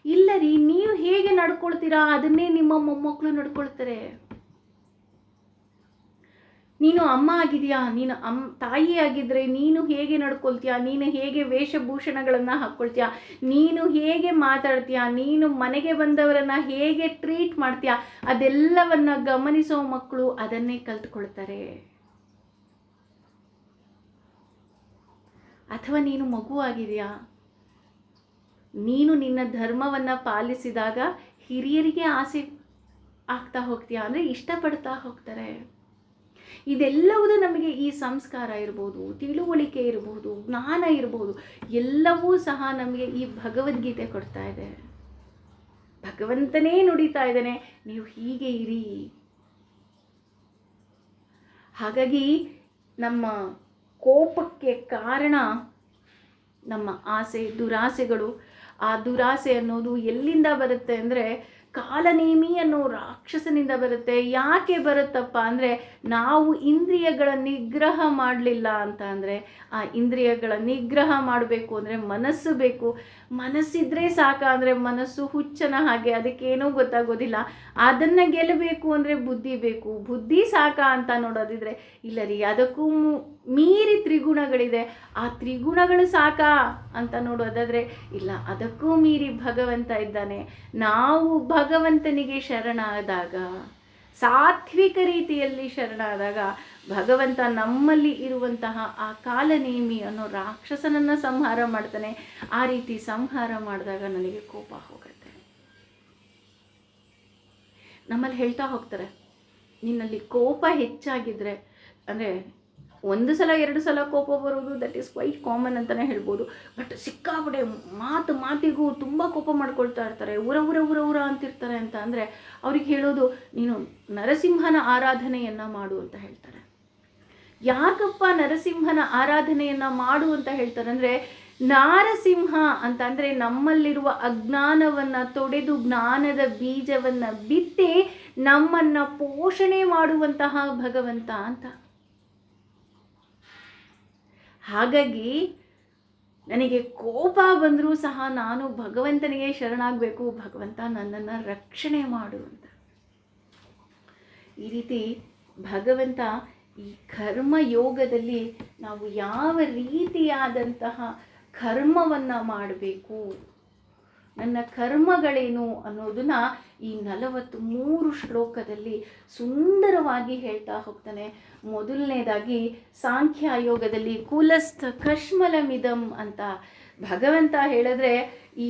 Speaker 1: ಇಲ್ಲ ರೀ, ನೀವು ಹೇಗೆ ನಡ್ಕೊಳ್ತೀರಾ ಅದನ್ನೇ ನಿಮ್ಮ ಮೊಮ್ಮಕ್ಕಳು ನಡ್ಕೊಳ್ತಾರೆ. ನೀನು ಅಮ್ಮ ಆಗಿದೆಯಾ, ನೀನು ತಾಯಿ ಆಗಿದ್ದರೆ ನೀನು ಹೇಗೆ ನಡ್ಕೊಳ್ತೀಯಾ, ನೀನು ಹೇಗೆ ವೇಷಭೂಷಣಗಳನ್ನು ಹಾಕ್ಕೊಳ್ತೀಯಾ, ನೀನು ಹೇಗೆ ಮಾತಾಡ್ತೀಯಾ, ನೀನು ಮನೆಗೆ ಬಂದವರನ್ನು ಹೇಗೆ ಟ್ರೀಟ್ ಮಾಡ್ತೀಯಾ, ಅದೆಲ್ಲವನ್ನು ಗಮನಿಸೋ ಮಕ್ಕಳು ಅದನ್ನೇ ಕಲ್ತ್ಕೊಳ್ತಾರೆ. ಅಥವಾ ನೀನು ಮಗು ಆಗಿದೆಯಾ, ನೀನು ನಿನ್ನ ಧರ್ಮವನ್ನು ಪಾಲಿಸಿದಾಗ ಹಿರಿಯರಿಗೆ ಆಸೆ ಆಗ್ತಾ ಹೋಗ್ತೀಯಾ ಅಂದರೆ ಇಷ್ಟಪಡ್ತಾ ಹೋಗ್ತಾರೆ. ಇದೆಲ್ಲವೂ ನಮಗೆ ಈ ಸಂಸ್ಕಾರ ಇರ್ಬೋದು, ತಿಳುವಳಿಕೆ ಇರ್ಬೋದು, ಜ್ಞಾನ ಇರ್ಬೋದು, ಎಲ್ಲವೂ ಸಹ ನಮಗೆ ಈ ಭಗವದ್ಗೀತೆ ಕೊಡ್ತಾ ಇದೆ. ಭಗವಂತನೇ ನುಡಿತಾ ಇದ್ದಾನೆ, ನೀವು ಹೀಗೆ ಇರಿ. ಹಾಗಾಗಿ ನಮ್ಮ ಕೋಪಕ್ಕೆ ಕಾರಣ ನಮ್ಮ ಆಸೆ ದುರಾಸೆಗಳು. ಆ ದುರಾಸೆ ಅನ್ನೋದು ಎಲ್ಲಿಂದ ಬರುತ್ತೆ ಅಂದರೆ ಕಾಲನೇಮಿ ಅನ್ನೋ ರಾಕ್ಷಸನಿಂದ ಬರುತ್ತೆ. ಯಾಕೆ ಬರುತ್ತಪ್ಪ ಅಂದರೆ ನಾವು ಇಂದ್ರಿಯಗಳ ನಿಗ್ರಹ ಮಾಡಲಿಲ್ಲ ಅಂತ ಅಂದರೆ, ಆ ಇಂದ್ರಿಯಗಳ ನಿಗ್ರಹ ಮಾಡಬೇಕು ಅಂದರೆ ಮನಸ್ಸು ಬೇಕು. ಮನಸ್ಸಿದ್ರೆ ಸಾಕ ಅಂದರೆ ಮನಸ್ಸು ಹುಚ್ಚನ ಹಾಗೆ, ಅದಕ್ಕೇನೂ ಗೊತ್ತಾಗೋದಿಲ್ಲ. ಅದನ್ನು ಗೆಲ್ಲಬೇಕು ಅಂದರೆ ಬುದ್ಧಿ ಬೇಕು. ಬುದ್ಧಿ ಸಾಕ ಅಂತ ನೋಡೋದಿದ್ರೆ ಇಲ್ಲ ರೀ, ಅದಕ್ಕೂ ಮೀರಿ ತ್ರಿಗುಣಗಳಿದೆ. ಆ ತ್ರಿಗುಣಗಳು ಸಾಕಾ ಅಂತ ನೋಡೋದಾದರೆ ಇಲ್ಲ, ಅದಕ್ಕೂ ಮೀರಿ ಭಗವಂತ ಇದ್ದಾನೆ. ನಾವು ಭಗವಂತನಿಗೆ ಶರಣಾದಾಗ, ಸಾತ್ವಿಕ ರೀತಿಯಲ್ಲಿ ಶರಣಾದಾಗ ಭಗವಂತ ನಮ್ಮಲ್ಲಿ ಇರುವಂತಹ ಆ ಕಾಲನೇಮಿ ಅನ್ನೋ ರಾಕ್ಷಸನನ್ನು ಸಂಹಾರ ಮಾಡ್ತಾನೆ. ಆ ರೀತಿ ಸಂಹಾರ ಮಾಡಿದಾಗ ನನಗೆ ಕೋಪ ಹೋಗುತ್ತೆ. ನಮ್ಮಲ್ಲಿ ಹೇಳ್ತಾ ಹೋಗ್ತಾರೆ, ನಿನ್ನಲ್ಲಿ ಕೋಪ ಹೆಚ್ಚಾಗಿದ್ರೆ ಅಂದರೆ ಒಂದು ಸಲ ಎರಡು ಸಲ ಕೋಪ ಬರೋದು ದಟ್ ಈಸ್ ಕ್ವೈಟ್ ಕಾಮನ್ ಅಂತಲೇ ಹೇಳ್ಬೋದು. ಬಟ್ ಸಿಕ್ಕಾಪಟ್ಟೆ ಮಾತಿಗೂ ತುಂಬ ಕೋಪ ಮಾಡ್ಕೊಳ್ತಾ ಇರ್ತಾರೆ, ಉರ ಉರ ಉರ ಉರ ಅಂತಿರ್ತಾರೆ ಅಂತ ಅಂದರೆ ಅವ್ರಿಗೆ ಹೇಳೋದು, ನೀನು ನರಸಿಂಹನ ಆರಾಧನೆಯನ್ನು ಮಾಡು ಅಂತ ಹೇಳ್ತಾರೆ. ಯಾಕಪ್ಪ ನರಸಿಂಹನ ಆರಾಧನೆಯನ್ನು ಮಾಡು ಅಂತ ಹೇಳ್ತಾರೆ ಅಂದರೆ, ನಾರಸಿಂಹ ಅಂತ ಅಂದರೆ ನಮ್ಮಲ್ಲಿರುವ ಅಜ್ಞಾನವನ್ನು ತೊಡೆದು ಜ್ಞಾನದ ಬೀಜವನ್ನು ಬಿತ್ತಿ ನಮ್ಮನ್ನು ಪೋಷಣೆ ಮಾಡುವಂತಹ ಭಗವಂತ ಅಂತ. ಹಾಗಾಗಿ ನನಗೆ ಕೋಪ ಬಂದರೂ ಸಹ ನಾನು ಭಗವಂತನಿಗೆ ಶರಣಾಗಬೇಕು, ಭಗವಂತ ನನ್ನನ್ನು ರಕ್ಷಣೆ ಮಾಡು ಅಂತ. ಈ ರೀತಿ ಭಗವಂತ ಈ ಕರ್ಮಯೋಗದಲ್ಲಿ ನಾವು ಯಾವ ರೀತಿಯಾದಂತಹ ಕರ್ಮವನ್ನು ಮಾಡಬೇಕು, ನನ್ನ ಕರ್ಮಗಳೇನು ಅನ್ನೋದನ್ನು ಈ 43 ಶ್ಲೋಕದಲ್ಲಿ ಸುಂದರವಾಗಿ ಹೇಳ್ತಾ ಹೋಗ್ತಾನೆ. ಮೊದಲನೇದಾಗಿ ಸಾಂಖ್ಯಯೋಗದಲ್ಲಿ ಕುಲಸ್ಥ ಕಶ್ಮಲಮಿದಂ ಅಂತ ಭಗವಂತ ಹೇಳಿದ್ರೆ, ಈ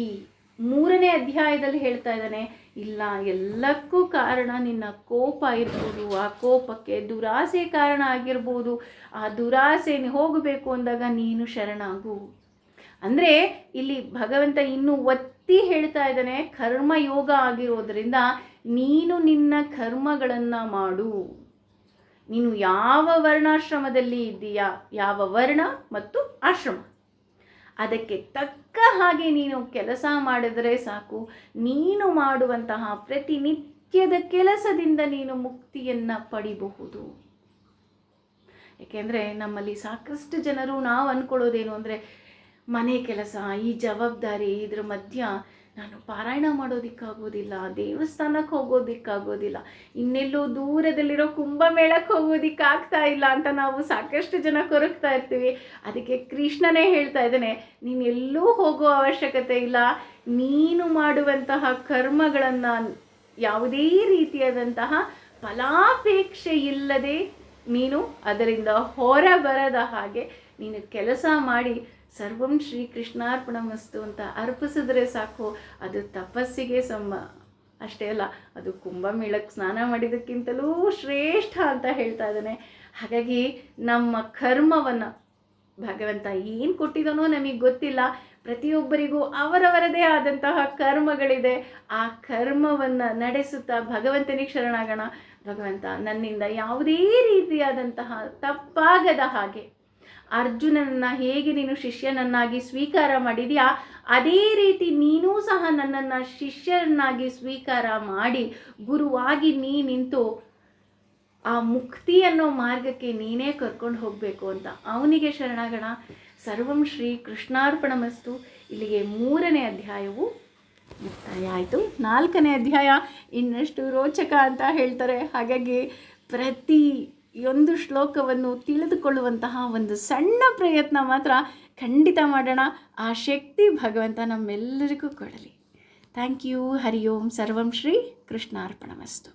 Speaker 1: 3ನೇ ಅಧ್ಯಾಯದಲ್ಲಿ ಹೇಳ್ತಾ ಇದ್ದಾನೆ, ಇಲ್ಲ ಎಲ್ಲಕ್ಕೂ ಕಾರಣ ನಿನ್ನ ಕೋಪ ಇರ್ಬೋದು. ಆ ಕೋಪಕ್ಕೆ ದುರಾಸೆ ಕಾರಣ ಆಗಿರ್ಬೋದು. ಆ ದುರಾಸೆ ಹೋಗಬೇಕು ಅಂದಾಗ ನೀನು ಶರಣಾಗು. ಅಂದರೆ ಇಲ್ಲಿ ಭಗವಂತ ಇನ್ನೂ ಒತ್ತಿ ಹೇಳ್ತಾ ಇದ್ದಾನೆ, ಕರ್ಮಯೋಗ ಆಗಿರೋದ್ರಿಂದ ನೀನು ನಿನ್ನ ಕರ್ಮಗಳನ್ನು ಮಾಡು. ನೀನು ಯಾವ ವರ್ಣಾಶ್ರಮದಲ್ಲಿ ಇದ್ದೀಯಾ, ಯಾವ ವರ್ಣ ಮತ್ತು ಆಶ್ರಮ, ಅದಕ್ಕೆ ತಕ್ಕ ಹಾಗೆ ನೀನು ಕೆಲಸ ಮಾಡಿದರೆ ಸಾಕು. ನೀನು ಮಾಡುವಂತಹ ಪ್ರತಿನಿತ್ಯದ ಕೆಲಸದಿಂದ ನೀನು ಮುಕ್ತಿಯನ್ನು ಪಡಿಬಹುದು. ಏಕೆಂದರೆ ನಮ್ಮಲ್ಲಿ ಸಾಕಷ್ಟು ಜನರು ನಾವು ಅಂದ್ಕೊಳ್ಳೋದೇನು ಅಂದರೆ, ಮನೆ ಕೆಲಸ, ಈ ಜವಾಬ್ದಾರಿ, ಇದ್ರ ಮಧ್ಯ ನಾನು ಪಾರಾಯಣ ಮಾಡೋದಕ್ಕಾಗೋದಿಲ್ಲ, ದೇವಸ್ಥಾನಕ್ಕೆ ಹೋಗೋದಕ್ಕಾಗೋದಿಲ್ಲ, ಇನ್ನೆಲ್ಲೋ ದೂರದಲ್ಲಿರೋ ಕುಂಭಮೇಳಕ್ಕೆ ಹೋಗೋದಕ್ಕಾಗ್ತಾ ಇಲ್ಲ ಅಂತ ನಾವು ಸಾಕಷ್ಟು ಜನ ಕೊರಗ್ತಾ ಇರ್ತೀವಿ. ಅದಕ್ಕೆ ಕೃಷ್ಣನೇ ಹೇಳ್ತಾ ಇದ್ದಾನೆ, ನೀನು ಎಲ್ಲೂ ಹೋಗೋ ಅವಶ್ಯಕತೆ ಇಲ್ಲ. ನೀನು ಮಾಡುವಂತಹ ಕರ್ಮಗಳನ್ನು ಯಾವುದೇ ರೀತಿಯಾದಂತಹ ಫಲಾಪೇಕ್ಷೆ ಇಲ್ಲದೆ ನೀನು ಅದರಿಂದ ಹೊರಬರದ ಹಾಗೆ ನೀನು ಕೆಲಸ ಮಾಡಿ ಸರ್ವಂ ಶ್ರೀ ಕೃಷ್ಣಾರ್ಪಣಮಸ್ತು ಅಂತ ಅರ್ಪಿಸಿದ್ರೆ ಸಾಕು. ಅದು ತಪಸ್ಸಿಗೆ ಅಷ್ಟೇ ಅಲ್ಲ, ಅದು ಕುಂಭಮೇಳಕ್ಕೆ ಸ್ನಾನ ಮಾಡಿದ್ದಕ್ಕಿಂತಲೂ ಶ್ರೇಷ್ಠ ಅಂತ ಹೇಳ್ತಾ ಇದ್ದಾನೆ. ಹಾಗಾಗಿ ನಮ್ಮ ಕರ್ಮವನ್ನು ಭಗವಂತ ಏನು ಕೊಟ್ಟಿದ್ದಾನೋ ನಮಗೆ ಗೊತ್ತಿಲ್ಲ. ಪ್ರತಿಯೊಬ್ಬರಿಗೂ ಅವರವರದೇ ಆದಂತಹ ಕರ್ಮಗಳಿದೆ. ಆ ಕರ್ಮವನ್ನು ನಡೆಸುತ್ತಾ ಭಗವಂತನಿಗೆ ಶರಣಾಗೋಣ. ಭಗವಂತ ನನ್ನಿಂದ ಯಾವುದೇ ರೀತಿಯಾದಂತಹ ತಪ್ಪಾಗದ ಹಾಗೆ, ಅರ್ಜುನನನ್ನು ಹೇಗೆ ನೀನು ಶಿಷ್ಯನನ್ನಾಗಿ ಸ್ವೀಕಾರ ಮಾಡಿದೆಯಾ, ಅದೇ ರೀತಿ ನೀನೂ ಸಹ ನನ್ನನ್ನು ಶಿಷ್ಯನನ್ನಾಗಿ ಸ್ವೀಕಾರ ಮಾಡಿ ಗುರುವಾಗಿ ನೀ ನಿಂತು ಆ ಮುಕ್ತಿ ಅನ್ನೋ ಮಾರ್ಗಕ್ಕೆ ನೀನೇ ಕರ್ಕೊಂಡು ಹೋಗಬೇಕು ಅಂತ ಅವನಿಗೆ ಶರಣಾಗೋಣ. ಸರ್ವಂ ಶ್ರೀ ಕೃಷ್ಣಾರ್ಪಣಮಸ್ತು. ಇಲ್ಲಿಗೆ 3ನೇ ಅಧ್ಯಾಯವು ಮುಕ್ತಾಯ ಆಯಿತು. 4ನೇ ಅಧ್ಯಾಯ ಇನ್ನಷ್ಟು ರೋಚಕ ಅಂತ ಹೇಳ್ತಾರೆ. ಹಾಗಾಗಿ ಪ್ರತಿಯೊಂದು ಶ್ಲೋಕವನ್ನು ತಿಳಿದುಕೊಳ್ಳುವಂತಹ ಒಂದು ಸಣ್ಣ ಪ್ರಯತ್ನ ಮಾತ್ರ ಖಂಡಿತ ಮಾಡೋಣ. ಆ ಶಕ್ತಿ ಭಗವಂತ ನಮ್ಮೆಲ್ಲರಿಗೂ ಕೊಡಲಿ. Thank you. ಹರಿ ಓಂ. ಸರ್ವಂ ಶ್ರೀ ಕೃಷ್ಣಾರ್ಪಣಮಸ್ತು.